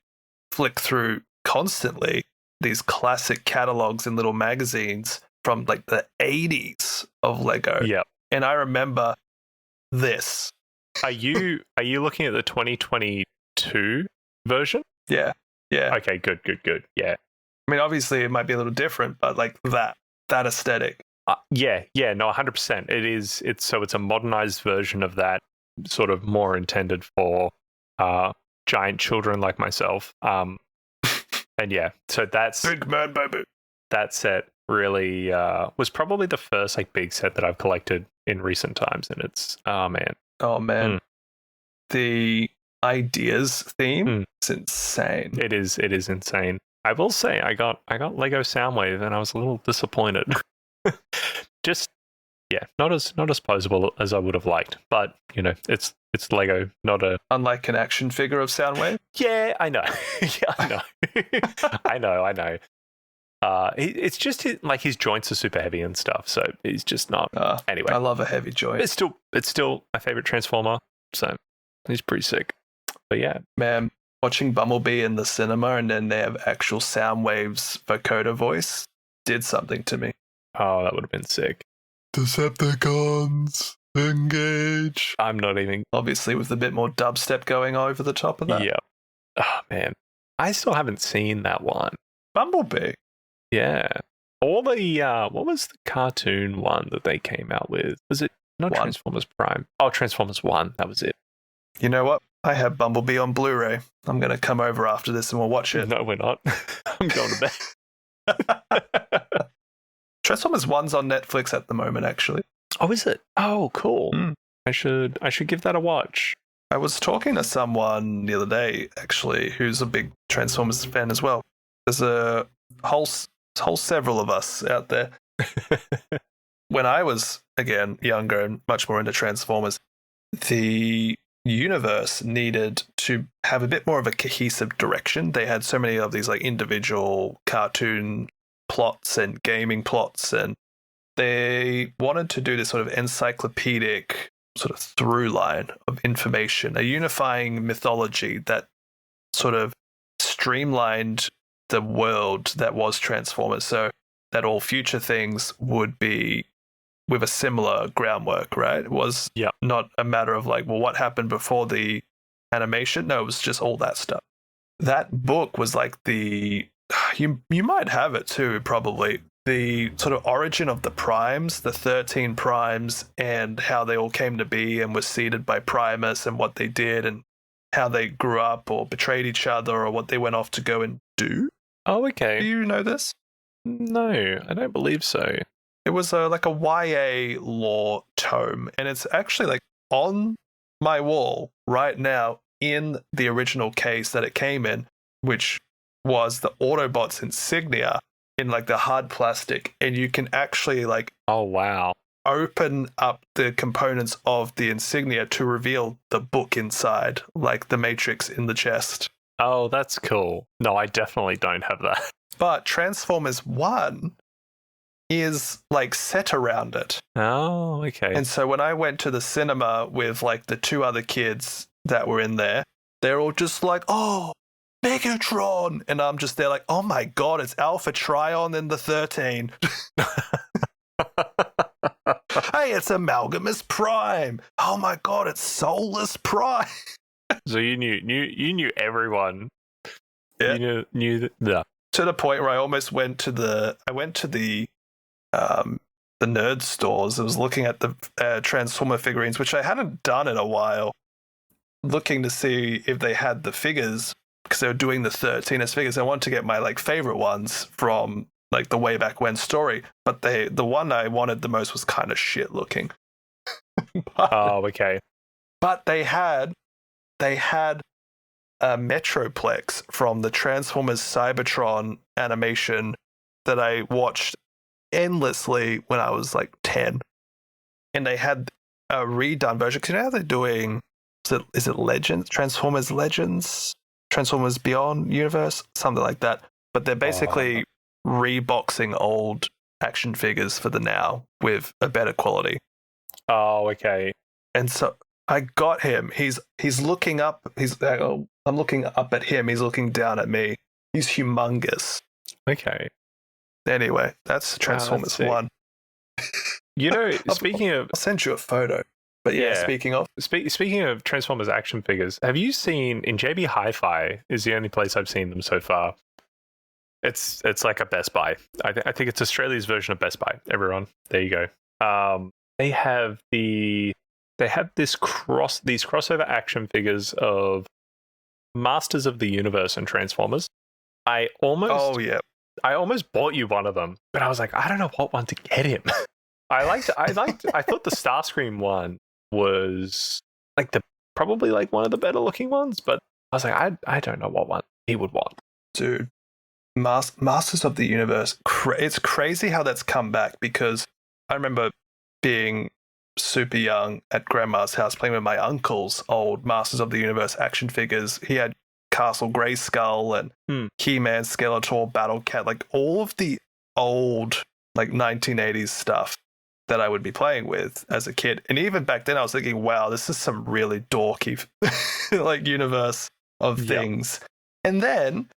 flick through constantly these classic catalogs and little magazines from like the 80s of Lego. Yeah. And I remember this. Are you looking at the 2022 version? Yeah. Yeah. Okay, good. Yeah. I mean, obviously it might be a little different, but like that aesthetic. Yeah, no, 100%. It's a modernized version of that, sort of more intended for giant children like myself. And yeah, so that's big man baby. That set really was probably the first like big set that I've collected in recent times, and it's oh man, the ideas theme is insane. It is insane. I will say I got Lego Soundwave, and I was a little disappointed. Just not as posable as I would have liked, but you know, it's Lego, not a unlike an action figure of Soundwave. Yeah, I know. I know. It's just like his joints are super heavy and stuff, so he's just not. Anyway, I love a heavy joint. It's still my favorite Transformer, so he's pretty sick. But yeah, man, watching Bumblebee in the cinema and then they have actual Soundwave's vocoder voice did something to me. Oh, that would have been sick. Decepticons, engage. I'm not even... Obviously with a bit more dubstep going over the top of that. Yeah. Oh man, I still haven't seen that one. Bumblebee. Yeah. All the what was the cartoon one that they came out with? Was it not One. Transformers Prime? Oh, Transformers 1. That was it. You know what? I have Bumblebee on Blu-ray. I'm going to come over after this and we'll watch it. No, we're not. I'm going to bed. Transformers 1's on Netflix at the moment, actually. Oh, is it? Oh, cool. Mm. I should give that a watch. I was talking to someone the other day, actually, who's a big Transformers fan as well. There's a whole several of us out there. When I was, again, younger and much more into Transformers, the universe needed to have a bit more of a cohesive direction. They had so many of these like individual cartoon plots and gaming plots, and they wanted to do this sort of encyclopedic sort of through line of information, a unifying mythology that sort of streamlined the world that was Transformers, so that all future things would be with a similar groundwork, right? It was not a matter of like, well, what happened before the animation? No, it was just all that stuff. That book was like you might have it too, probably. The sort of origin of the primes, the 13 primes, and how they all came to be and were seeded by Primus and what they did and how they grew up or betrayed each other or what they went off to go and do. Oh, okay. Do you know this? No, I don't believe so. It was like a YA lore tome, and it's actually like on my wall right now in the original case that it came in, which was the Autobots insignia in like the hard plastic, and you can actually like open up the components of the insignia to reveal the book inside, like the Matrix in the chest. Oh, that's cool. No, I definitely don't have that. But Transformers 1 is like set around it. Oh, okay. And so when I went to the cinema with like the two other kids that were in there, they're all just like, oh, Megatron. And I'm just there like, oh my God, it's Alpha Trion in the 13. Hey, it's Amalgamus Prime. Oh my God, it's Soulless Prime. So you knew everyone. Yeah. You knew the to the point where I almost went to the nerd stores. I was looking at the Transformer figurines, which I hadn't done in a while, looking to see if they had the figures because they were doing the 13 as figures. I wanted to get my like favorite ones from like the way back when story, but the one I wanted the most was kind of shit looking. Oh, okay. But they had a Metroplex from the Transformers Cybertron animation that I watched endlessly when I was like 10. And they had a redone version. Because you know how they're doing, is it Legends? Transformers Legends? Transformers Beyond Universe? Something like that. But they're basically reboxing old action figures for the now with a better quality. Oh, okay. And so I got him. He's looking up. I'm looking up at him. He's looking down at me. He's humongous. Okay. Anyway, that's Transformers 1. You know, speaking of... I'll send you a photo. But yeah, speaking of Transformers action figures, have you seen, in JB Hi-Fi is the only place I've seen them so far. It's like a Best Buy. I think it's Australia's version of Best Buy. Everyone, there you go. They have these crossover action figures of Masters of the Universe and Transformers. I almost bought you one of them, but I was like, I don't know what one to get him. I thought the Starscream one was like probably like one of the better looking ones, but I was like, I don't know what one he would want. Dude, Masters of the Universe, it's crazy how that's come back, because I remember being super young at grandma's house playing with my uncle's old Masters of the Universe action figures. He had Castle Grayskull and He-Man, Skeletor, Battle Cat, like all of the old like 1980s stuff that I would be playing with as a kid. And even back then I was thinking, wow, this is some really dorky like universe of things. And then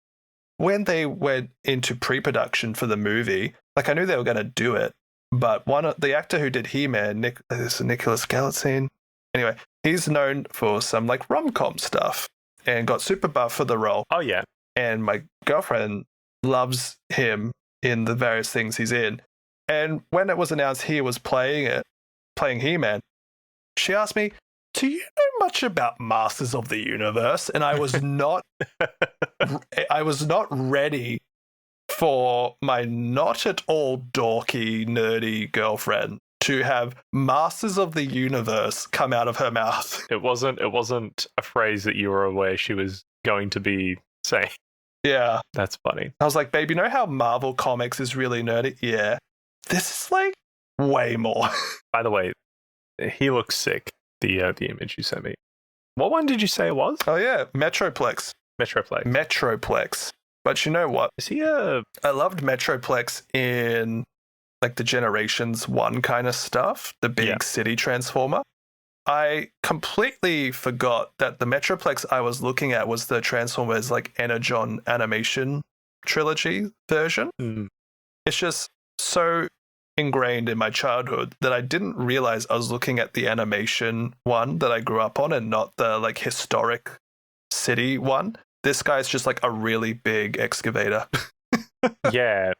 when they went into pre-production for the movie, like I knew they were going to do it, but the actor who did He-Man, Nicholas Gallatin, anyway, he's known for some like rom-com stuff. and got super buff for the role. Oh, yeah. And my girlfriend loves him in the various things he's in. And when it was announced he was playing He-Man, she asked me, "Do you know much about Masters of the Universe?" And I was not ready for my not at all dorky, nerdy girlfriend to have Masters of the Universe come out of her mouth. It wasn't a phrase that you were aware she was going to be saying. Yeah. That's funny. I was like, "Babe, you know how Marvel Comics is really nerdy?" "Yeah." "This is like way more." By the way, he looks sick, the image you sent me. What one did you say it was? Oh, yeah. Metroplex. Metroplex. But you know what? Is he a... I loved Metroplex in like the Generations 1 kind of stuff, the big city transformer. I completely forgot that the Metroplex I was looking at was the Transformers like Energon animation trilogy version. Mm. It's just so ingrained in my childhood that I didn't realize I was looking at the animation one that I grew up on and not the like historic city one. This guy's just like a really big excavator. Yeah.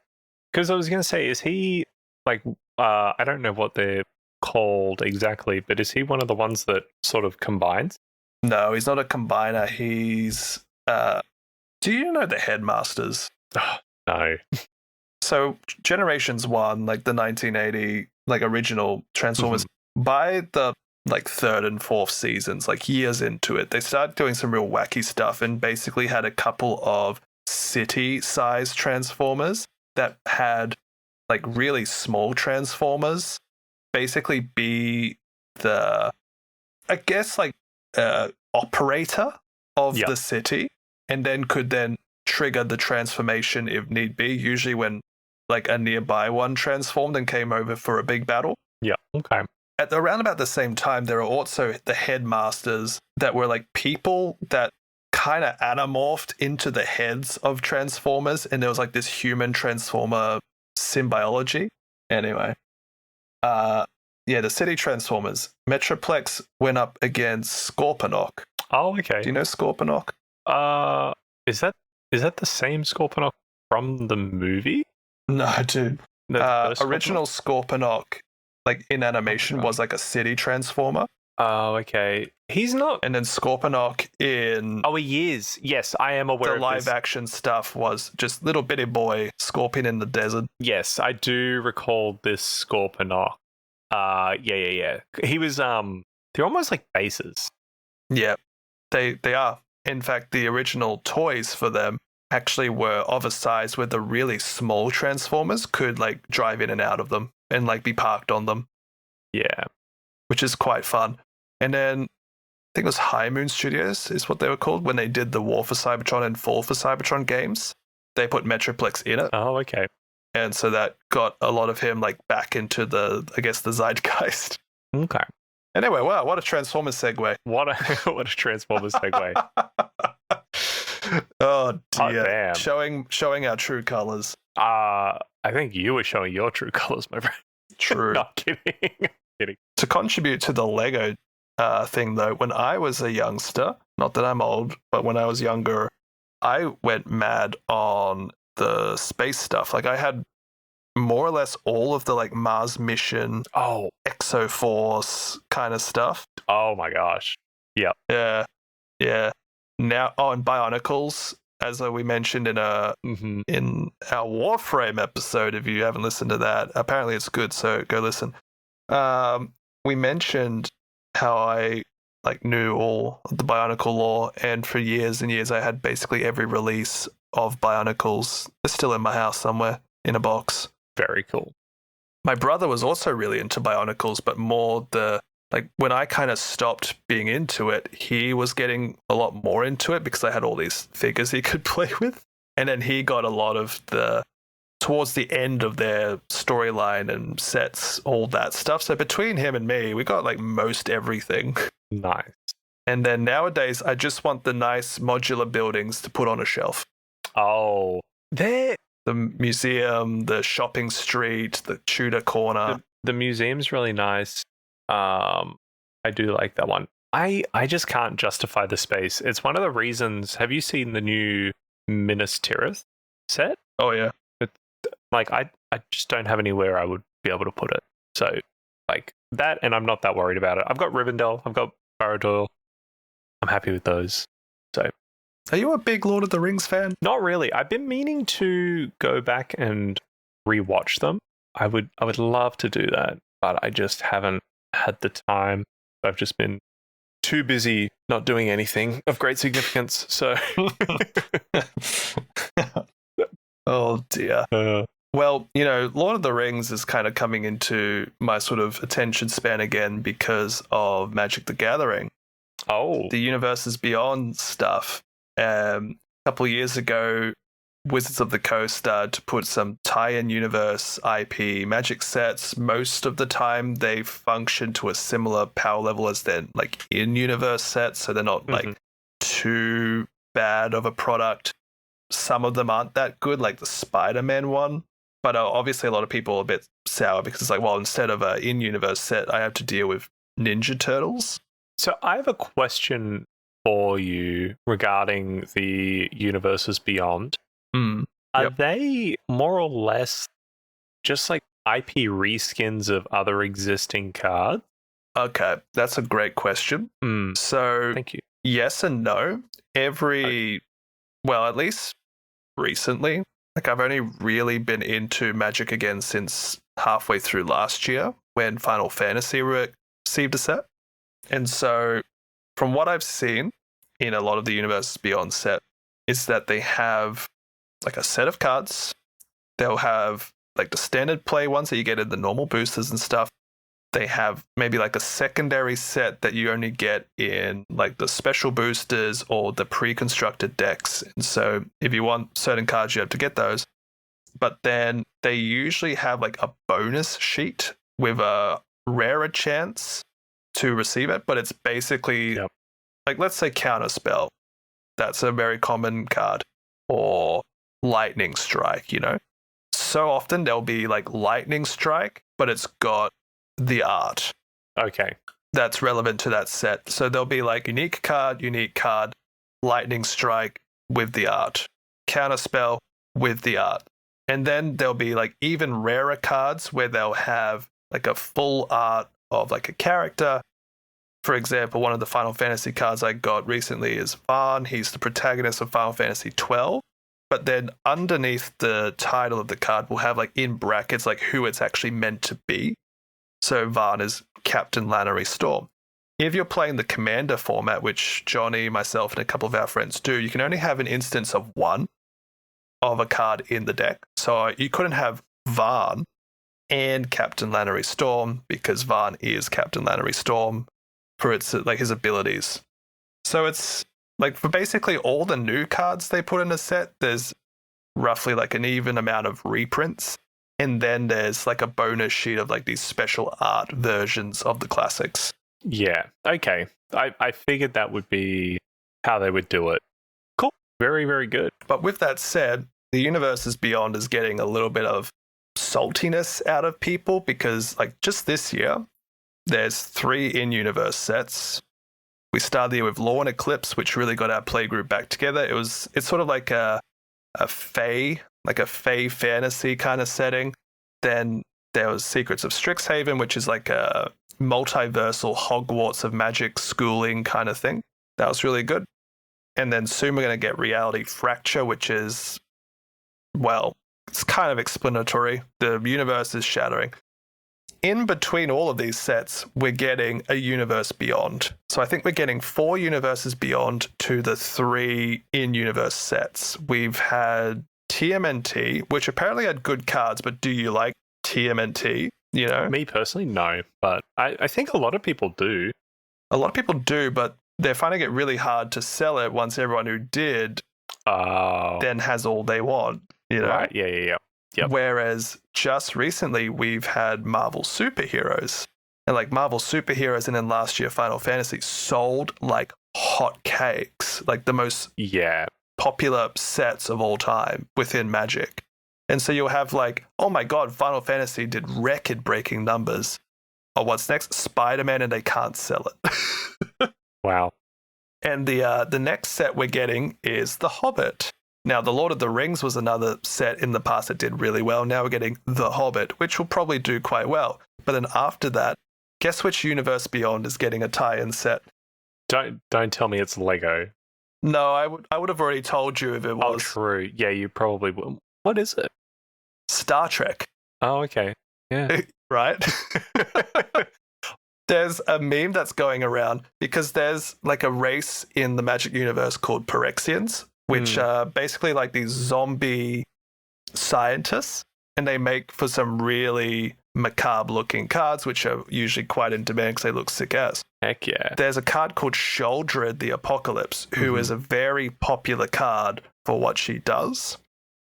Because I was going to say, is he like, I don't know what they're called exactly, but is he one of the ones that sort of combines? No, he's not a combiner. He's, do you know the Headmasters? No. So Generations 1, like the 1980, like original Transformers, by the like third and fourth seasons, like years into it, they started doing some real wacky stuff and basically had a couple of city-sized Transformers that had like really small Transformers basically be the, I guess, like operator of the city, and then could then trigger the transformation if need be, usually when like a nearby one transformed and came over for a big battle. Yeah, okay. At around about the same time, there are also the Headmasters that were like people that kind of anamorphed into the heads of Transformers, and there was like this human Transformer symbiogy. Anyway, the city Transformers. Metroplex went up against Scorponok. Oh, okay. Do you know Scorponok? Is that the same Scorponok from the movie? No, dude. Original Scorponok, like in animation, was like a city Transformer. Oh, okay. He's not. And then Scorponok in... Oh, he is. Yes, I am aware of the this. live action stuff was just little bitty boy Scorpion in the desert. Yes, I do recall this Scorponok. Yeah. He was, they're almost like bases. Yeah, they are. In fact, the original toys for them actually were of a size where the really small Transformers could like drive in and out of them and like be parked on them. Yeah. Which is quite fun. And then I think it was High Moon Studios is what they were called when they did the War for Cybertron and Fall for Cybertron games. They put Metroplex in it. Oh, okay. And so that got a lot of him like back into the, I guess, the zeitgeist. Okay. Anyway, wow, what a Transformers segue. What a Transformers segue. Oh dear. Damn. Showing our true colors. I think you were showing your true colors, my friend. True. Not kidding. To contribute to the Lego thing, though, when I was a youngster, not that I'm old, but when I was younger, I went mad on the space stuff. Like I had more or less all of the like Mars mission, Exoforce kind of stuff. Oh my gosh. Yep. Yeah. Now, and Bionicles, as we mentioned in our Warframe episode. If you haven't listened to that, apparently it's good, so go listen. We mentioned how I like knew all the Bionicle lore, and for years and years I had basically every release of Bionicles. They're still in my house somewhere in a box. Very cool. My brother was also really into Bionicles, but more like when I kind of stopped being into it, he was getting a lot more into it because I had all these figures he could play with. And then he got a lot of towards the end of their storyline and sets, all that stuff. So between him and me, we got like most everything. Nice. And then nowadays, I just want the nice modular buildings to put on a shelf. Oh, the museum, the shopping street, the Tudor corner. The museum's really nice. I do like that one. I just can't justify the space. It's one of the reasons. Have you seen the new Minas Tirith set? Oh yeah. Like I just don't have anywhere I would be able to put it. So like that, and I'm not that worried about it. I've got Rivendell, I've got Barad-dûr. I'm happy with those. So are you a big Lord of the Rings fan? not really. I've been meaning to go back and rewatch them. I would love to do that, but I just haven't had the time. I've just been too busy not doing anything of great significance. So oh dear. Well, Lord of the Rings is kind of coming into my sort of attention span again because of Magic the Gathering. Oh. The Universes Beyond stuff. A couple of years ago, Wizards of the Coast started to put some tie-in universe IP Magic sets. Most of the time, they function to a similar power level as their like in-universe sets, so they're not like too bad of a product. Some of them aren't that good, like the Spider-Man one. But obviously, a lot of people are a bit sour because it's like, well, instead of an in-universe set, I have to deal with Ninja Turtles. So I have a question for you regarding the Universes Beyond. Are they more or less just like IP reskins of other existing cards? Okay, that's a great question. So, thank you. Yes and no. Well, at least recently, like I've only really been into Magic again since halfway through last year when Final Fantasy received a set. And so, from what I've seen in a lot of the Universes Beyond set, is that they have like a set of cards. They'll have like the standard play ones that you get in the normal boosters and stuff. They have maybe like a secondary set that you only get in like the special boosters or the pre-constructed decks. And so if you want certain cards, you have to get those. But then they usually have like a bonus sheet with a rarer chance to receive it. But it's basically like, let's say Counterspell. That's a very common card. Or Lightning Strike, So often there'll be like Lightning Strike, but it's got the art. Okay. That's relevant to that set. So there'll be like unique card, Lightning Strike with the art, Counterspell with the art. And then there'll be like even rarer cards where they'll have like a full art of like a character. For example, one of the Final Fantasy cards I got recently is Varn. He's the protagonist of Final Fantasy 12. But then underneath the title of the card, we'll have like in brackets like who it's actually meant to be. So Varn is Captain Lannery Storm. If you're playing the Commander format, which Johnny, myself, and a couple of our friends do, you can only have an instance of one of a card in the deck. So you couldn't have Varn and Captain Lannery Storm because Varn is Captain Lannery Storm for its like his abilities. So it's like for basically all the new cards they put in a set, there's roughly like an even amount of reprints. And then there's like a bonus sheet of like these special art versions of the classics. Yeah. Okay. I figured that would be how they would do it. Cool. Very, very good. But with that said, the Universes Beyond is getting a little bit of saltiness out of people because like just this year, there's 3 in-universe sets. We started the year with Law and Eclipse, which really got our playgroup back together. It's sort of like a Fae fantasy kind of setting. Then there was Secrets of Strixhaven, which is like a multiversal Hogwarts of Magic schooling kind of thing. That was really good. And then soon we're going to get Reality Fracture, which is, well, it's kind of explanatory. The universe is shattering. In between all of these sets, we're getting a Universe Beyond. So I think we're getting 4 Universes Beyond to the 3 in-universe sets. We've had TMNT, which apparently had good cards, but do you like TMNT? Me personally, no, but I think a lot of people do. A lot of people do, but they're finding it really hard to sell it once everyone who did then has all they want, Right, yeah. Yep. Whereas just recently we've had Marvel Superheroes. And like Marvel Superheroes and then last year Final Fantasy sold like hotcakes, like the most popular sets of all time within Magic. And so you'll have like, oh my God, Final Fantasy did record-breaking numbers. Oh, what's next? Spider-Man, and they can't sell it. Wow. And the next set we're getting is The Hobbit. Now, The Lord of the Rings was another set in the past that did really well. Now we're getting The Hobbit, which will probably do quite well. But then after that, guess which universe beyond is getting a tie-in set? Don't tell me it's Lego. No, I would have already told you if it was. Oh, true. Yeah, you probably will. What is it? Star Trek. Oh, okay. Yeah. Right? There's a meme that's going around because there's like a race in the Magic universe called Phyrexians, which are basically like these zombie scientists, and they make for some really macabre looking cards, which are usually quite in demand because they look sick ass. Heck yeah. There's a card called Sholdred the Apocalypse, who is a very popular card for what she does.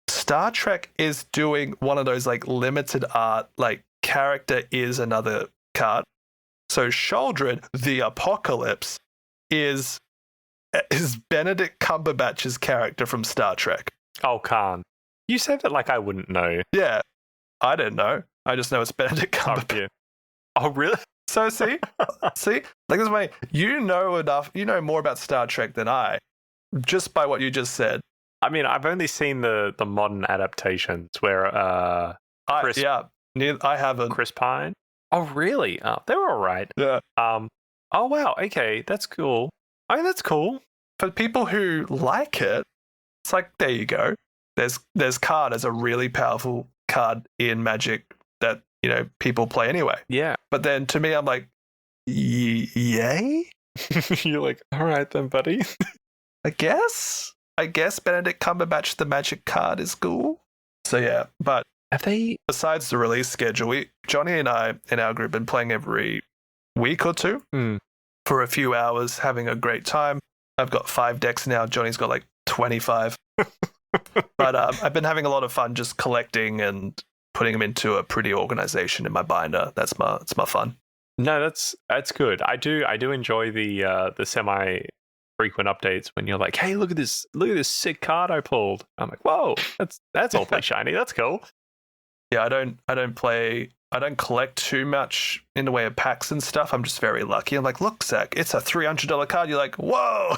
Star Trek is doing one of those like limited art, like character is another card. So Sholdred the Apocalypse is Benedict Cumberbatch's character from Star Trek. Oh, Khan. You said that like I wouldn't know. Yeah, I didn't know. I just know it's Benedict Cumberbatch. Yeah. Oh, really? So see, like this is my. You know enough. You know more about Star Trek than I, just by what you just said. I mean, I've only seen the modern adaptations where I haven't. Chris Pine. Oh, really? Oh, they were all right. Yeah. Oh, wow. Okay, that's cool. I mean, that's cool. For people who like it, it's like there you go. There's card as a really powerful card in Magic that people play anyway. Yeah. But then to me, I'm like, yay? You're like, all right then, buddy. I guess Benedict Cumberbatch the Magic card is cool. So yeah, but have they? Besides the release schedule, Jonny and I in our group been playing every week or two for a few hours, having a great time. I've got 5 decks now. Johnny's got like 25. But I've been having a lot of fun just collecting and putting them into a pretty organization in my binder. It's my fun. No, that's good. I do enjoy the semi frequent updates when you're like, hey, look at this sick card I pulled. I'm like, whoa, that's awfully shiny. That's cool. Yeah, I don't collect too much in the way of packs and stuff. I'm just very lucky. I'm like, look, Zach, it's a $300 card. You're like, whoa.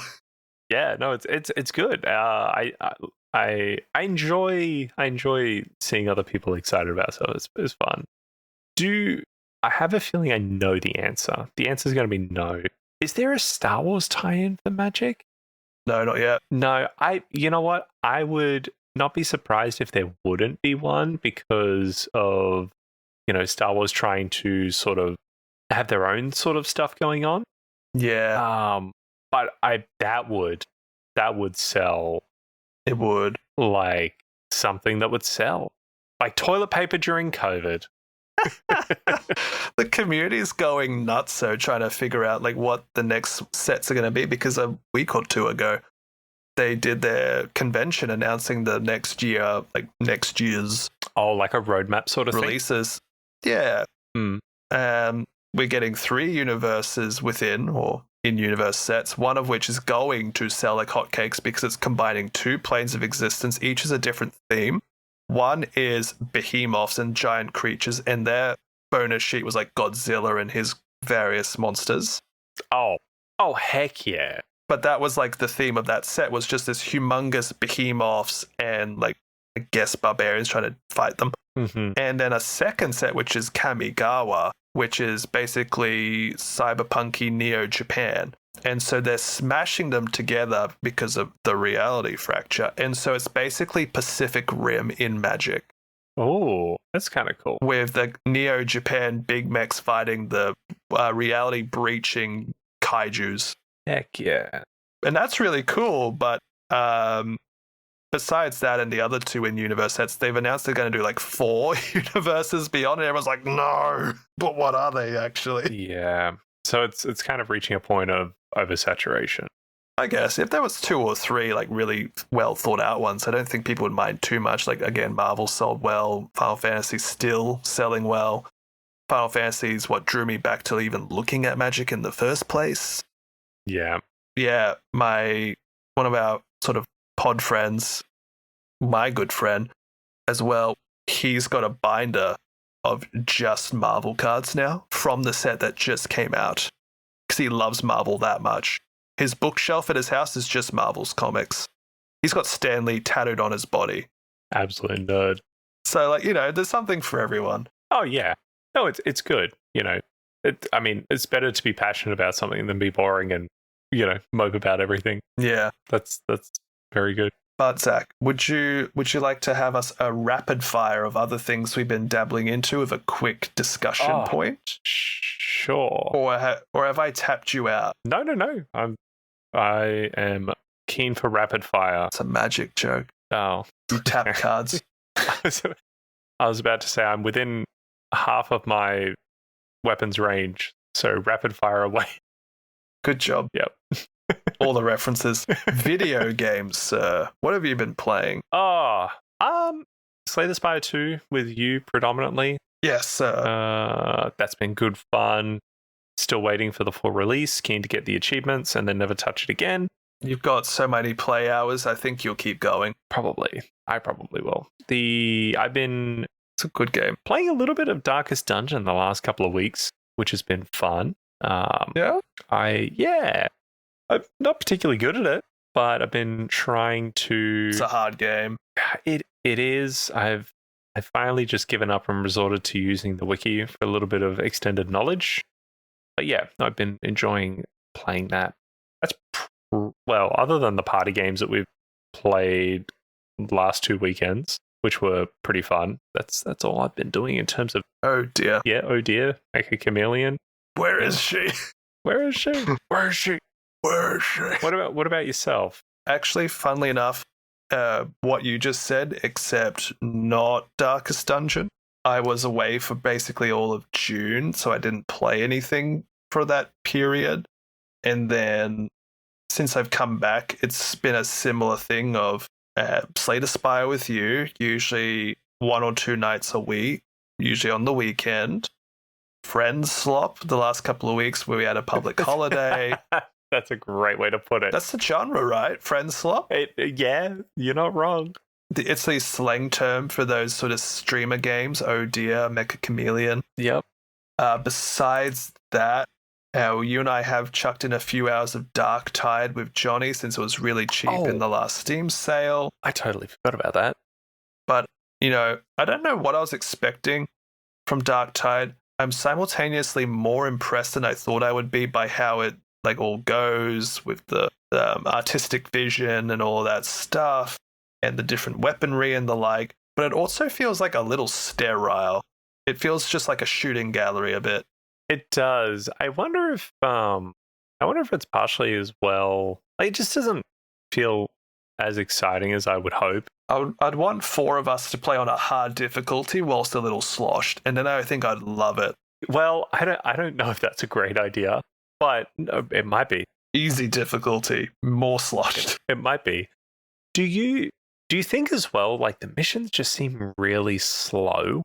Yeah, no, it's good. I enjoy seeing other people excited about it, so it's fun. I have a feeling I know the answer. The answer is going to be no. Is there a Star Wars tie-in for Magic? No, not yet. No, you know what? I would not be surprised if there wouldn't be one because of, Star Wars trying to sort of have their own sort of stuff going on. Yeah. But that would sell. It would. Like something that would sell. Like toilet paper during COVID. The community is going nuts, so trying to figure out like what the next sets are going to be, because a week or two ago they did their convention announcing the next year's like a roadmap sort of releases. Yeah. We're getting 3 universes within or in-universe sets, one of which is going to sell like hotcakes because it's combining 2 planes of existence. Each is a different theme. One is behemoths and giant creatures, and their bonus sheet was like Godzilla and his various monsters. Oh, heck yeah. But that was like the theme of that set, was just this humongous behemoths and like, I guess, barbarians trying to fight them. And then a second set, which is Kamigawa, which is basically cyberpunky Neo-Japan. And so they're smashing them together because of the reality fracture. And so it's basically Pacific Rim in Magic. Oh, that's kind of cool. With the Neo-Japan big mechs fighting the reality-breaching kaijus. Heck yeah. And that's really cool, but besides that and the other 2 in-universe sets, they've announced they're going to do like 4 universes beyond, and everyone's like, no, but what are they actually? Yeah. So it's kind of reaching a point of oversaturation. I guess if there was 2 or 3 like really well thought out ones, I don't think people would mind too much. Like again, Marvel sold well, Final Fantasy still selling well. Final Fantasy is what drew me back to even looking at Magic in the first place. Yeah. Yeah, one of our sort of pod friends, my good friend as well, he's got a binder of just Marvel cards now from the set that just came out because he loves Marvel that much. his bookshelf at his house is just Marvel's comics. He's got Stan Lee tattooed on his body. Absolute nerd. So, like, there's something for everyone. Oh, yeah. No, it's good. It's better to be passionate about something than be boring and, mope about everything. Yeah. That's very good. But Zach, would you like to have us a rapid fire of other things we've been dabbling into with a quick discussion point? Sure. Or have I tapped you out? No. I am keen for rapid fire. It's a magic joke. Oh. You tap cards. I was about to say I'm within half of my weapons range, so rapid fire away. Good job. Yep. All the references. Video games, sir. What have you been playing? Slay the Spire 2 with you predominantly. Yes, sir. That's been good fun. Still waiting for the full release. Keen to get the achievements and then never touch it again. You've got so many play hours. I think you'll keep going. Probably. I probably will. I've been It's a good game. playing a little bit of Darkest Dungeon the last couple of weeks, which has been fun. Yeah? I'm not particularly good at it, but I've been trying to. It's a hard game. It is. I've finally just given up and resorted to using the wiki for a little bit of extended knowledge. But yeah, I've been enjoying playing that. That's other than the party games that we've played last 2 weekends, which were pretty fun. That's all I've been doing in terms of. Oh dear. Yeah. Oh dear. Like a chameleon. Where is she? Where is she? Where is she? Where is she? What about yourself? Actually, funnily enough, what you just said, except not Darkest Dungeon. I was away for basically all of June, so I didn't play anything for that period. And then since I've come back, it's been a similar thing of Slay the Spire with you, usually 1 or 2 nights a week, usually on the weekend. Friends Slop the last couple of weeks where we had a public holiday. That's a great way to put it. That's the genre, right? Friends Slop? Yeah, you're not wrong. It's the slang term for those sort of streamer games. Oh dear, Mecha Chameleon. Yep. Besides that, you and I have chucked in a few hours of Dark Tide with Johnny since it was really cheap in the last Steam sale. I totally forgot about that. But, I don't know what I was expecting from Dark Tide. I'm simultaneously more impressed than I thought I would be by how it all goes with the artistic vision and all that stuff and the different weaponry and the like. But it also feels like a little sterile. It feels just like a shooting gallery a bit. It does. I wonder if it's partially as well. It just doesn't feel as exciting as I would hope. I'd want 4 of us to play on a hard difficulty whilst a little sloshed, and then I think I'd love it. Well, I don't know if that's a great idea, but it might be. Easy difficulty, more sloshed. It might be. Do you think as well, like the missions just seem really slow?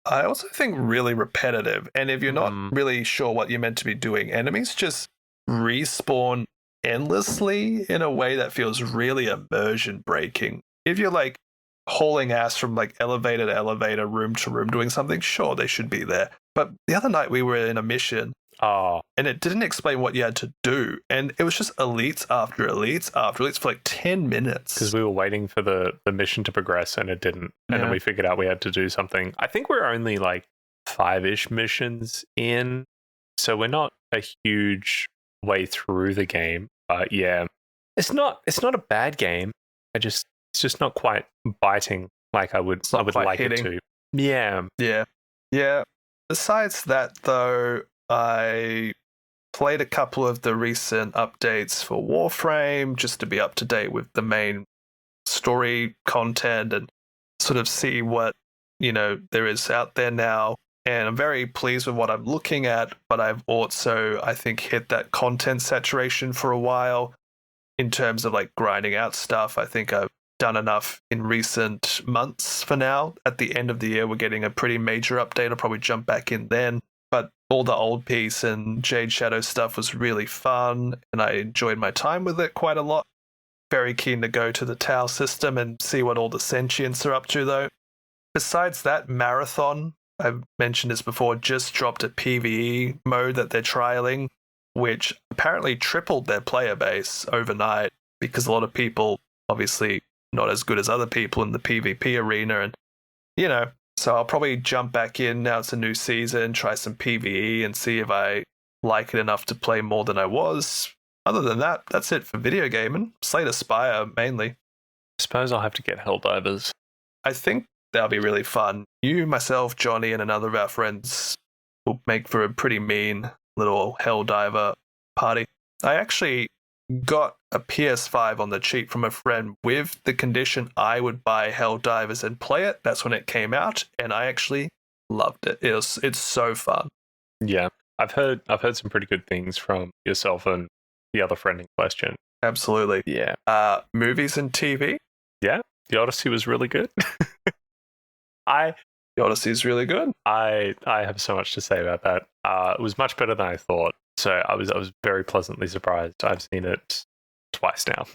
I also think really repetitive, and if you're not really sure what you're meant to be doing, enemies just respawn endlessly in a way that feels really immersion breaking. If you're hauling ass from elevator to elevator, room to room, doing something, sure, they should be there. But the other night we were in a mission and it didn't explain what you had to do. And it was just elites after elites after elites for 10 minutes. Because we were waiting for the mission to progress and it didn't. And then we figured out we had to do something. I think we're only 5-ish missions in. So we're not a huge way through the game. But yeah, it's not a bad game. It's just not quite biting like I would like it to. Yeah. Yeah. Besides that, though, I played a couple of the recent updates for Warframe just to be up to date with the main story content and sort of see what, there is out there now. And I'm very pleased with what I'm looking at, but I've also, I think, hit that content saturation for a while in terms of grinding out stuff. I think I've done enough in recent months for now. At the end of the year, we're getting a pretty major update. I'll probably jump back in then. But all the old piece and Jade Shadow stuff was really fun, and I enjoyed my time with it quite a lot. Very keen to go to the Tau system and see what all the sentients are up to, though. Besides that, Marathon, I've mentioned this before, just dropped a PvE mode that they're trialing which apparently tripled their player base overnight because a lot of people, obviously not as good as other people in the PvP arena. And, so I'll probably jump back in now it's a new season, try some PvE and see if I like it enough to play more than I was. Other than that, that's it for video gaming. Slay the Spire, mainly. I suppose I'll have to get Helldivers. I think that'll be really fun. You, myself, Johnny, and another of our friends will make for a pretty mean little Helldiver party. I actually got a PS5 on the cheap from a friend with the condition I would buy Helldivers and play it. That's when it came out, and I actually loved it. It's so fun. Yeah, I've heard some pretty good things from yourself and the other friend in question. Absolutely. Yeah. Movies and TV. Yeah, the Odyssey was really good. The Odyssey is really good. I have so much to say about that. It was much better than I thought. So I was very pleasantly surprised. I've seen it twice now.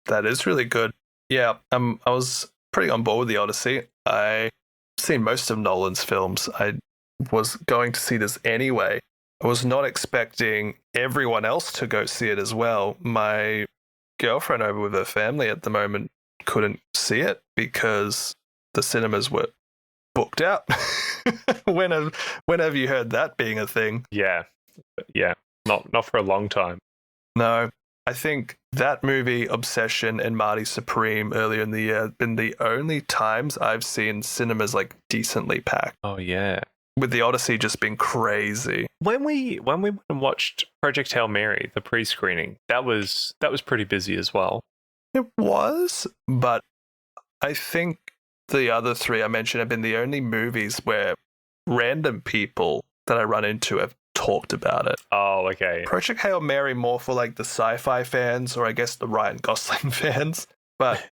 That is really good. Yeah, I was pretty on board with the Odyssey. I've seen most of Nolan's films. I was going to see this anyway. I was not expecting everyone else to go see it as well. My girlfriend over with her family at the moment couldn't see it because the cinemas were booked out. When have you heard that being a thing? Yeah, not for a long time. No, I think that movie, Obsession, and Marty Supreme earlier in the year have been the only times I've seen cinemas like decently packed. Oh yeah, with the Odyssey just being crazy. When we went and watched Project Hail Mary, the pre-screening, that was pretty busy as well. It was, but I think the other three I mentioned have been the only movies where random people that I run into have talked about it. Oh, okay. Project Hail Mary more for like the sci-fi fans, or I guess the Ryan Gosling fans. But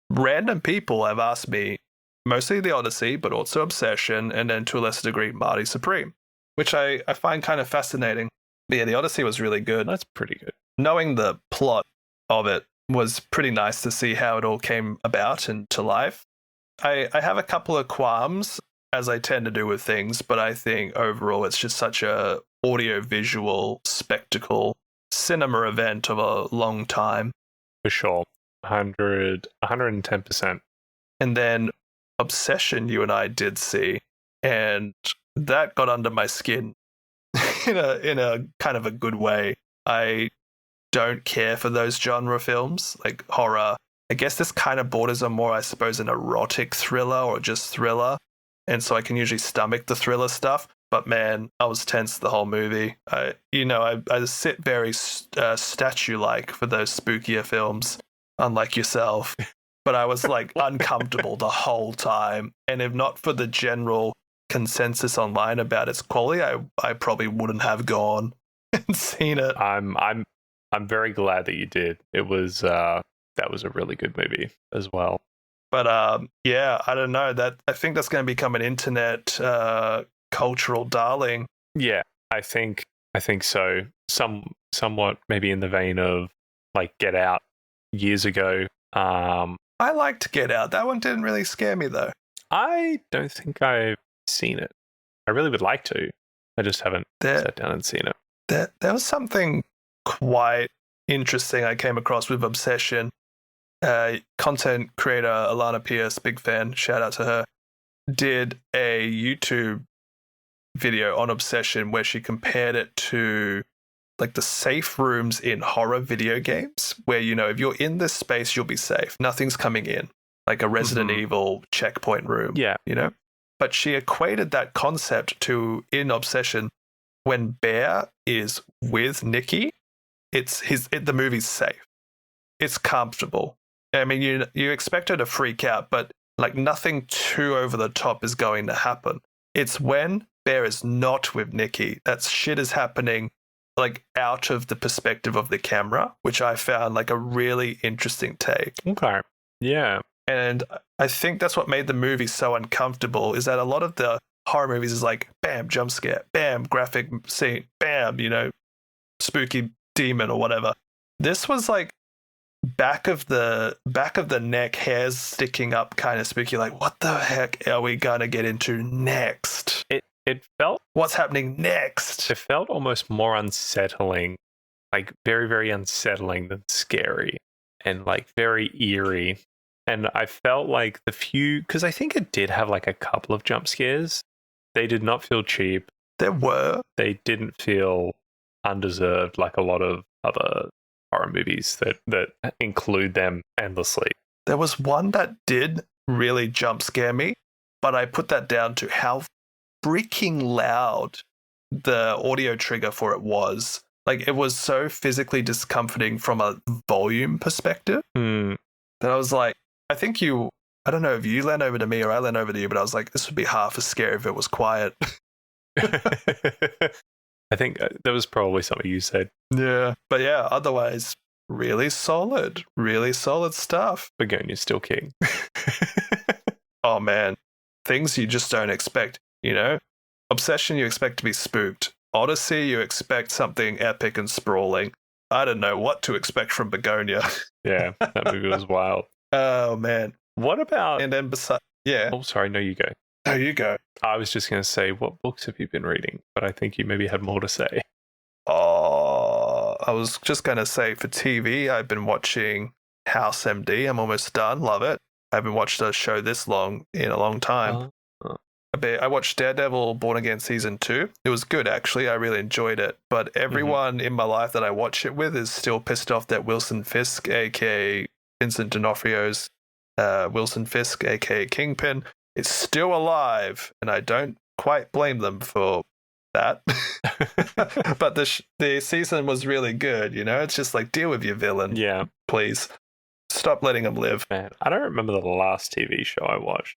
random people have asked me, mostly the Odyssey, but also Obsession, and then to a lesser degree, Marty Supreme, which I find kind of fascinating. But yeah, the Odyssey was really good. That's pretty good. Knowing the plot of it was pretty nice to see how it all came about and to life. I have a couple of qualms, as I tend to do with things, but I think overall it's just such a audio-visual spectacle, cinema event of a long time. For sure. 110%. And then Obsession you and I did see, and that got under my skin in a kind of a good way. I don't care for those genre films, like horror. I guess this kind of borders on more, I suppose, an erotic thriller or just thriller. And so I can usually stomach the thriller stuff. But man, I was tense the whole movie. I sit very statue-like for those spookier films, unlike yourself. But I was like uncomfortable the whole time. And if not for the general consensus online about its quality, I probably wouldn't have gone and seen it. I'm very glad that you did. It was that was a really good movie as well. But yeah, I don't know. I think that's going to become an internet cultural darling. Yeah, I think so. Somewhat maybe in the vein of like Get Out years ago. I liked Get Out. That one didn't really scare me though. I don't think I've seen it. I really would like to. I just haven't sat down and seen it. There was something quite interesting I came across with Obsession. Content creator Alana Pierce, big fan, shout out to her, did a YouTube video on Obsession where she compared it to like the safe rooms in horror video games where, if you're in this space, you'll be safe. Nothing's coming in, like a Resident Evil checkpoint room. Yeah. But she equated that concept to, in Obsession, when Bear is with Nikki, the movie's safe. It's comfortable. I mean, you expect her to freak out, but like nothing too over the top is going to happen. It's when Bear is not with Nikki that shit is happening like out of the perspective of the camera, which I found like a really interesting take. Okay. Yeah. And I think that's what made the movie so uncomfortable, is that a lot of the horror movies is like, bam, jump scare, bam, graphic scene, bam, spooky demon or whatever. This was like back of the neck, hairs sticking up, kind of spooky. Like, what the heck are we gonna get into next? it felt What's happening next? it felt almost more unsettling, like very, very unsettling than scary, and like very eerie. And I felt like because I think it did have like a couple of jump scares. They did not feel cheap. There were. They didn't feel undeserved like a lot of other horror movies that include them endlessly. There was one that did really jump scare me, but I put that down to how freaking loud the audio trigger for it was. Like, it was so physically discomforting from a volume perspective that I was like, I don't know if you leant over to me or I leant over to you, but I was like, this would be half as scary if it was quiet. I think that was probably something you said. Yeah. But yeah, otherwise, really solid stuff. Begonia's still king. Oh man, things you just don't expect, you know? Obsession, you expect to be spooked. Odyssey, you expect something epic and sprawling. I don't know what to expect from Begonia. Yeah, that movie was wild. Oh man. What about... And then yeah. Oh, sorry, no, you go. Oh, you go. I was just going to say, what books have you been reading? But I think you maybe had more to say. Oh, I was just going to say for TV, I've been watching House MD. I'm almost done. Love it. I haven't watched a show this long in a long time. I watched Daredevil Born Again Season 2. It was good, actually. I really enjoyed it. But everyone in my life that I watch it with is still pissed off that Wilson Fisk, a.k.a. Vincent D'Onofrio's Wilson Fisk, a.k.a. Kingpin, is still alive. And I don't quite blame them for that. But the season was really good, you know? It's just like, deal with your villain. Yeah. Please. Stop letting him live. Man, I don't remember the last TV show I watched.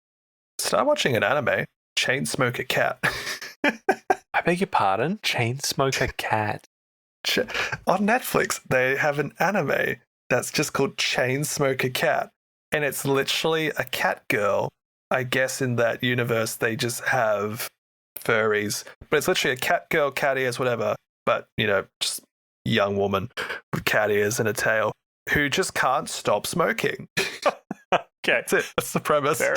Start watching an anime. Chainsmoker Cat. I beg your pardon? Chainsmoker Cat. On Netflix, they have an anime that's just called Chainsmoker Cat. And it's literally a cat girl. I guess in that universe, they just have furries. But it's literally a cat girl, cat ears, whatever. But, you know, just young woman with cat ears and a tail who just can't stop smoking. Okay. That's it. That's the premise. Fair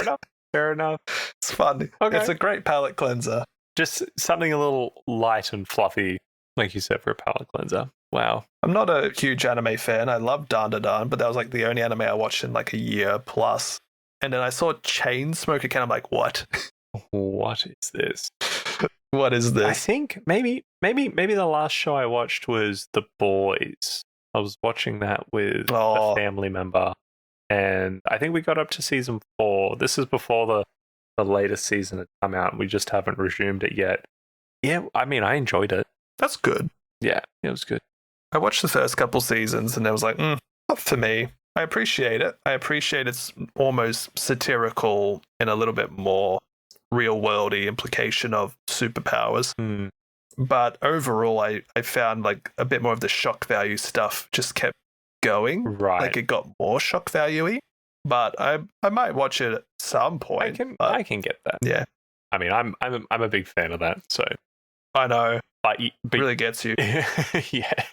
enough. It's fun. Okay. It's a great palate cleanser. Just something a little light and fluffy, like you said, for a palate cleanser. Wow. I'm not a huge anime fan. I love Dan Da Dan, but that was like the only anime I watched in like a year plus. And then I saw Chainsmoker Cat. I'm like, what? What is this? What is this? I think maybe the last show I watched was The Boys. I was watching that with a family member. And I think we got up to season 4. This is before the latest season had come out. We just haven't resumed it yet. Yeah, I mean, I enjoyed it. That's good. Yeah, it was good. I watched the first couple seasons and I was like, not for me. I appreciate it. I appreciate its almost satirical and a little bit more real-worldy implication of superpowers. But overall, I found like a bit more of the shock value stuff just kept going. Right. Like it got more shock value-y. But I might watch it at some point. I can get that. Yeah. I mean, I'm a big fan of that. So I know. But really gets you. Yeah.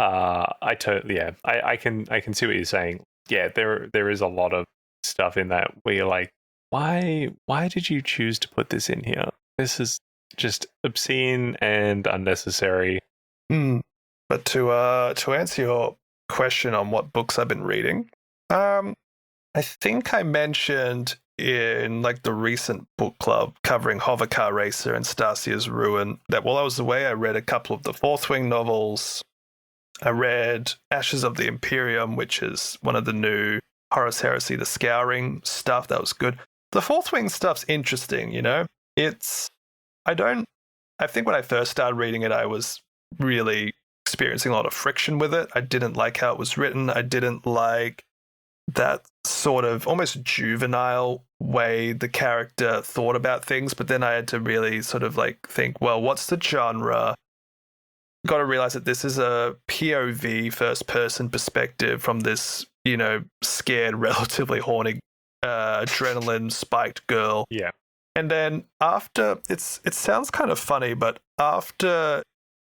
I can see what you're saying. Yeah, there is a lot of stuff in that where you're like, why did you choose to put this in here? This is just obscene and unnecessary. But to answer your question on what books I've been reading, I think I mentioned in like the recent book club covering Hovercar Racer and Stasia's Ruin that while I was away, I read a couple of the Fourth Wing novels. I read Ashes of the Imperium, which is one of the new Horus Heresy, the Scouring stuff. That was good. The Fourth Wing stuff's interesting, you know? I think when I first started reading it, I was really experiencing a lot of friction with it. I didn't like how it was written. I didn't like that sort of almost juvenile way the character thought about things. But then I had to really sort of like think, well, what's the genre? Got to realize that this is a POV first person perspective from this, you know, scared, relatively horny, adrenaline spiked girl. Yeah. And then after, it sounds kind of funny, but after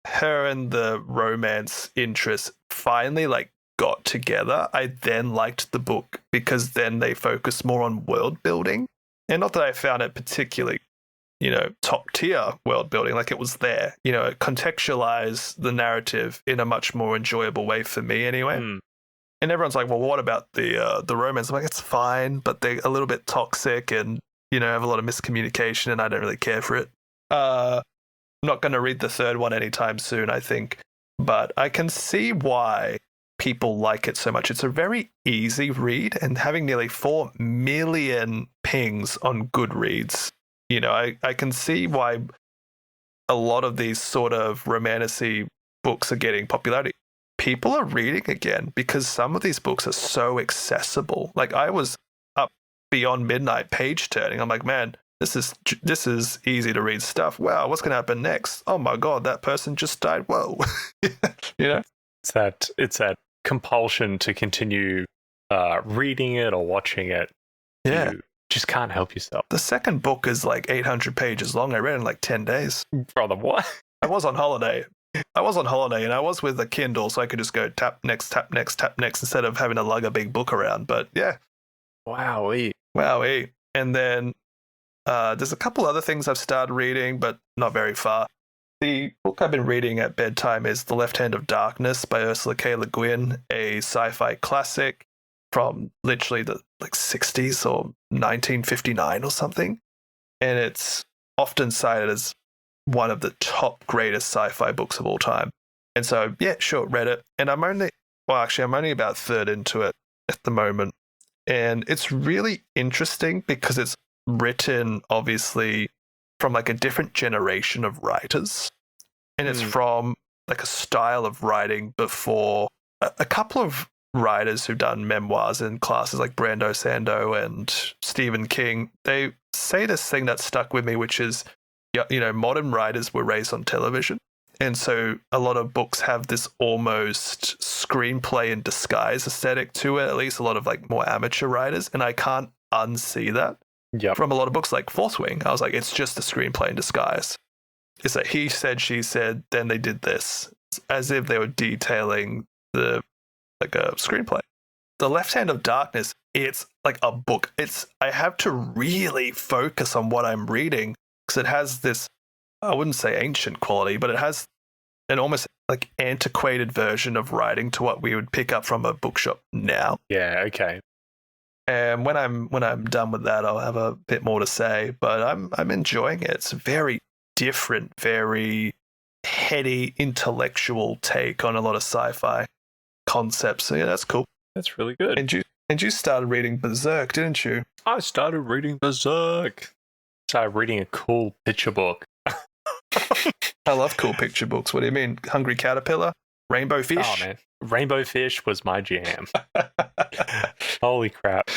her and the romance interest finally like got together, I then liked the book because then they focused more on world building. And not that I found it particularly top tier world building. Like it was there, it contextualized the narrative in a much more enjoyable way for me anyway. And everyone's like, well, what about the romance? I'm like, it's fine, but they're a little bit toxic and, have a lot of miscommunication, and I don't really care for it. I'm not going to read the third one anytime soon, I think, but I can see why people like it so much. It's a very easy read, and having nearly 4 million pings on Goodreads, I can see why a lot of these sort of romantasy books are getting popularity. People are reading again because some of these books are so accessible. Like I was up beyond midnight page turning. I'm like, man, this is easy to read stuff. Wow, what's going to happen next? Oh my God, that person just died. Whoa. It's that compulsion to continue reading it or watching it. Yeah. You just can't help yourself. The second book is like 800 pages long. I read it in like 10 days. Brother, what? I was on holiday and I was with a Kindle, so I could just go tap next, tap next, tap next instead of having to lug a big book around. But yeah. Wowee. And then there's a couple other things I've started reading, but not very far. The book I've been reading at bedtime is The Left Hand of Darkness by Ursula K. Le Guin, a sci-fi classic from literally the 60s or 1959 or something. And it's often cited as one of the top greatest sci-fi books of all time. And so, yeah, sure, read it. And I'm only about a third into it at the moment. And it's really interesting because it's written, obviously, from like a different generation of writers. And it's from like a style of writing before a couple of writers who've done memoirs in classes like Brando Sando and Stephen King. They say this thing that stuck with me, which is, modern writers were raised on television. And so a lot of books have this almost screenplay in disguise aesthetic to it, at least a lot of like more amateur writers. And I can't unsee that from a lot of books like Fourth Wing. I was like, it's just a screenplay in disguise. It's like he said, she said, then they did this, as if they were detailing a screenplay. The Left Hand of Darkness, it's like a book. I have to really focus on what I'm reading because it has this, I wouldn't say ancient quality, but it has an almost like antiquated version of writing to what we would pick up from a bookshop now. Yeah, okay. And when I'm done with that, I'll have a bit more to say. But I'm enjoying it. It's a very different, very heady, intellectual take on a lot of sci-fi concepts. So yeah, that's cool. That's really good. And you started reading Berserk, didn't you? I started reading Berserk. Started reading a cool picture book. I love cool picture books. What do you mean? Hungry Caterpillar? Rainbow Fish? Oh, man. Rainbow Fish was my jam. Holy crap.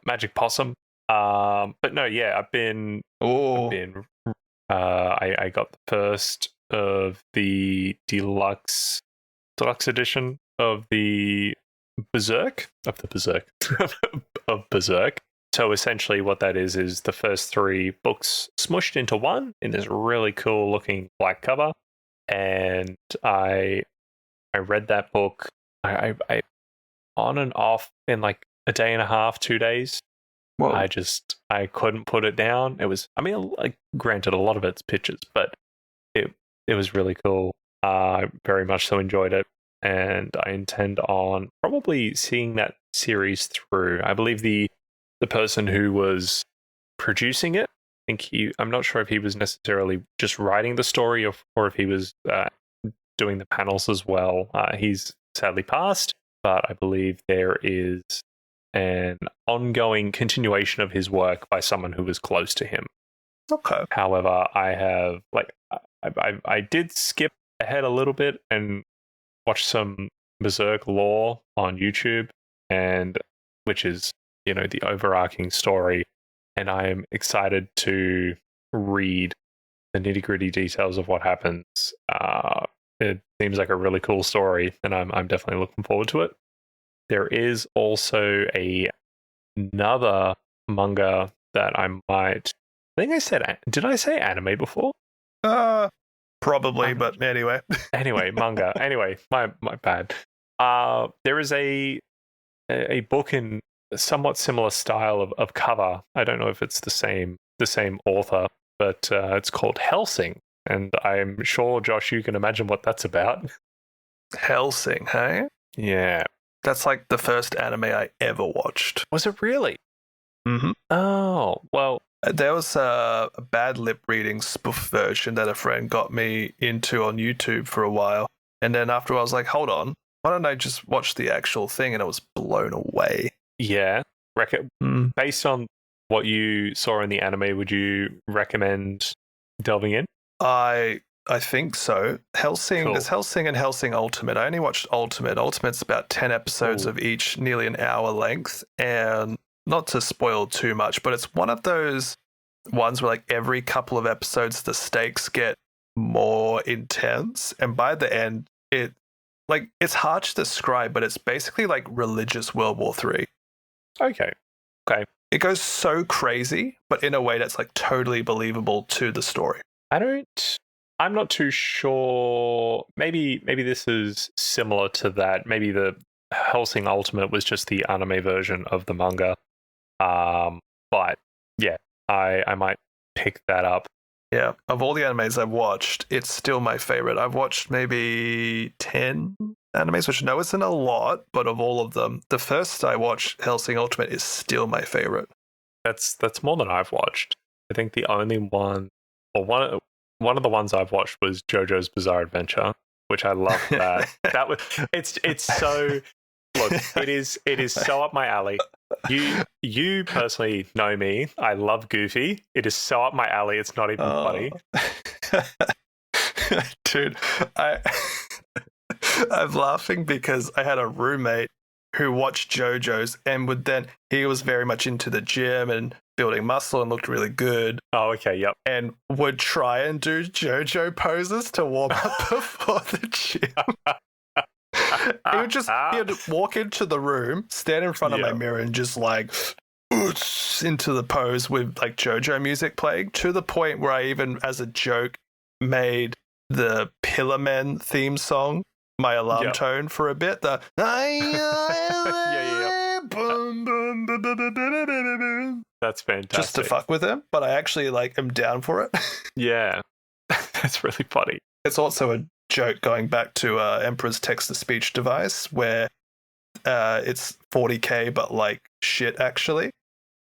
Magic Possum. But no, yeah, I got the first of the deluxe edition of the Berserk. Of Berserk. So essentially what that is the first 3 books smushed into one in this really cool looking black cover. And I read that book I on and off in like a day and a half, 2 days. Whoa. I couldn't put it down. It was, granted, a lot of it's pictures, but it was really cool. I very much so enjoyed it, and I intend on probably seeing that series through. I believe the person who was producing it, I'm not sure if he was necessarily just writing the story or if he was doing the panels as well. He's sadly passed, but I believe there is an ongoing continuation of his work by someone who was close to him. Okay. However, I have I did skip ahead a little bit and watch some Berserk lore on YouTube, and which is the overarching story, and I am excited to read the nitty-gritty details of what happens. It seems like a really cool story, and I'm definitely looking forward to it. There is also another manga that I might. I think I said. Did I say anime before? Probably, but anyway. Anyway, manga. Anyway, my bad. There is a book in a somewhat similar style of cover. I don't know if it's the same author, but it's called Hellsing. And I'm sure, Josh, you can imagine what that's about. Hellsing, hey? Yeah. That's like the first anime I ever watched. Was it really? Mm-hmm. Oh, well. There was a bad lip reading spoof version that a friend got me into on YouTube for a while. And then after I was like, hold on, why don't I just watch the actual thing? And I was blown away. Yeah. Based on what you saw in the anime, would you recommend delving in? I think so. Hellsing, Cool. There's Hellsing and Hellsing Ultimate. I only watched Ultimate. Ultimate's about 10 episodes of each, nearly an hour length. And not to spoil too much, but it's one of those ones where like every couple of episodes the stakes get more intense, and by the end it's hard to describe, but it's basically like religious World War III. Okay. It goes so crazy, but in a way that's like totally believable to the story. I'm not too sure. Maybe this is similar to that. Maybe the Hellsing Ultimate was just the anime version of the manga. But yeah, I might pick that up. Yeah, of all the animes I've watched, it's still my favorite. I've watched maybe 10 animes, which I know isn't a lot, but of all of them, the first I watched, Hellsing Ultimate, is still my favorite. That's more than I've watched. I think the only one, or one of the ones I've watched was JoJo's Bizarre Adventure, which I love. That was it's so. Look, it is so up my alley. You personally know me. I love Goofy. It is so up my alley. It's not even funny. Dude, I'm laughing because I had a roommate who watched JoJo's and he was very much into the gym and building muscle and looked really good. Oh, okay, yep. And would try and do JoJo poses to warm up before the gym. He'd walk into the room, stand in front of my mirror, and just like into the pose with like JoJo music playing, to the point where I even, as a joke, made the Pillar Men theme song my alarm tone for a bit. The That's fantastic. Just to fuck with him, but I actually am down for it. Yeah, that's really funny. It's also a joke going back to Emperor's text-to-speech device, where it's 40k but like shit actually.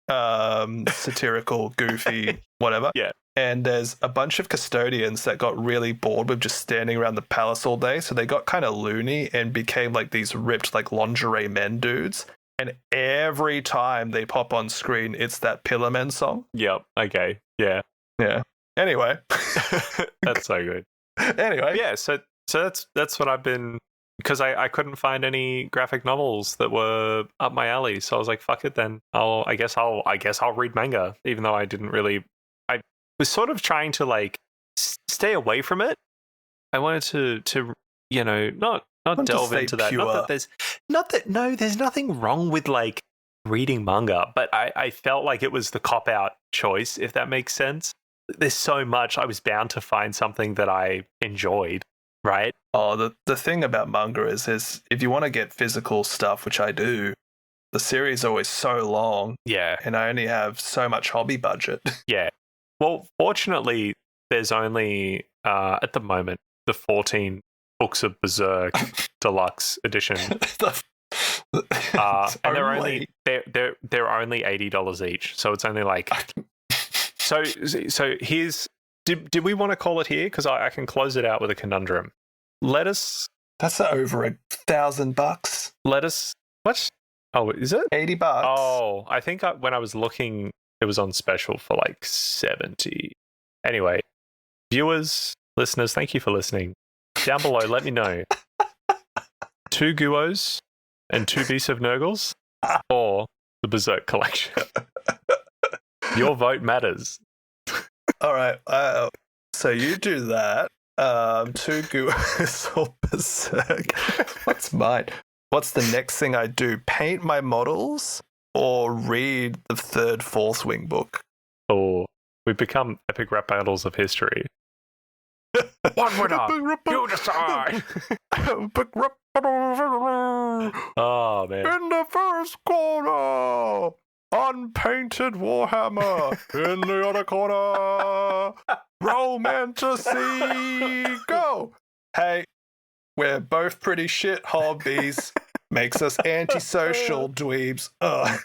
Satirical, goofy, whatever. Yeah. And there's a bunch of custodians that got really bored with just standing around the palace all day, so they got kind of loony and became like these ripped like lingerie men dudes. And every time they pop on screen, it's that Pillar Men song. Yep. Okay. Yeah. Yeah. Anyway. That's so good. Anyway. Yeah, so that's what I've been, because I couldn't find any graphic novels that were up my alley. So I was like, fuck it then. I guess I'll read manga, even though I didn't really. I was sort of trying to like stay away from it. I wanted to not delve into that. Pure. There's nothing wrong with like reading manga, but I felt like it was the cop out choice, if that makes sense. There's so much, I was bound to find something that I enjoyed, right? Oh, the thing about manga is if you want to get physical stuff, which I do, the series is always so long. Yeah. And I only have so much hobby budget. Yeah. Well, fortunately, there's only, at the moment, the 14 books of Berserk Deluxe Edition. And they're only $80 each. So it's only like... So here's... Did we want to call it here? Because I can close it out with a conundrum. That's over $1,000. What? Oh, is it? $80. Oh, I think when I was looking, it was on special for like 70. Anyway, viewers, listeners, thank you for listening. Down below, let me know. 2 Guos and 2 Beasts of Nurgles, or the Berserk collection. Your vote matters. All right. So you do that. 2 Guos or Berserk. What's mine? What's the next thing I do? Paint my models or read the 3rd, 4th Wing book? Or we become epic rap battles of history. One winner. You decide. Oh, man. In the first corner. Unpainted Warhammer in the other corner. Romantasy, go. Hey, we're both pretty shit hobbies. Makes us antisocial dweebs. Ugh.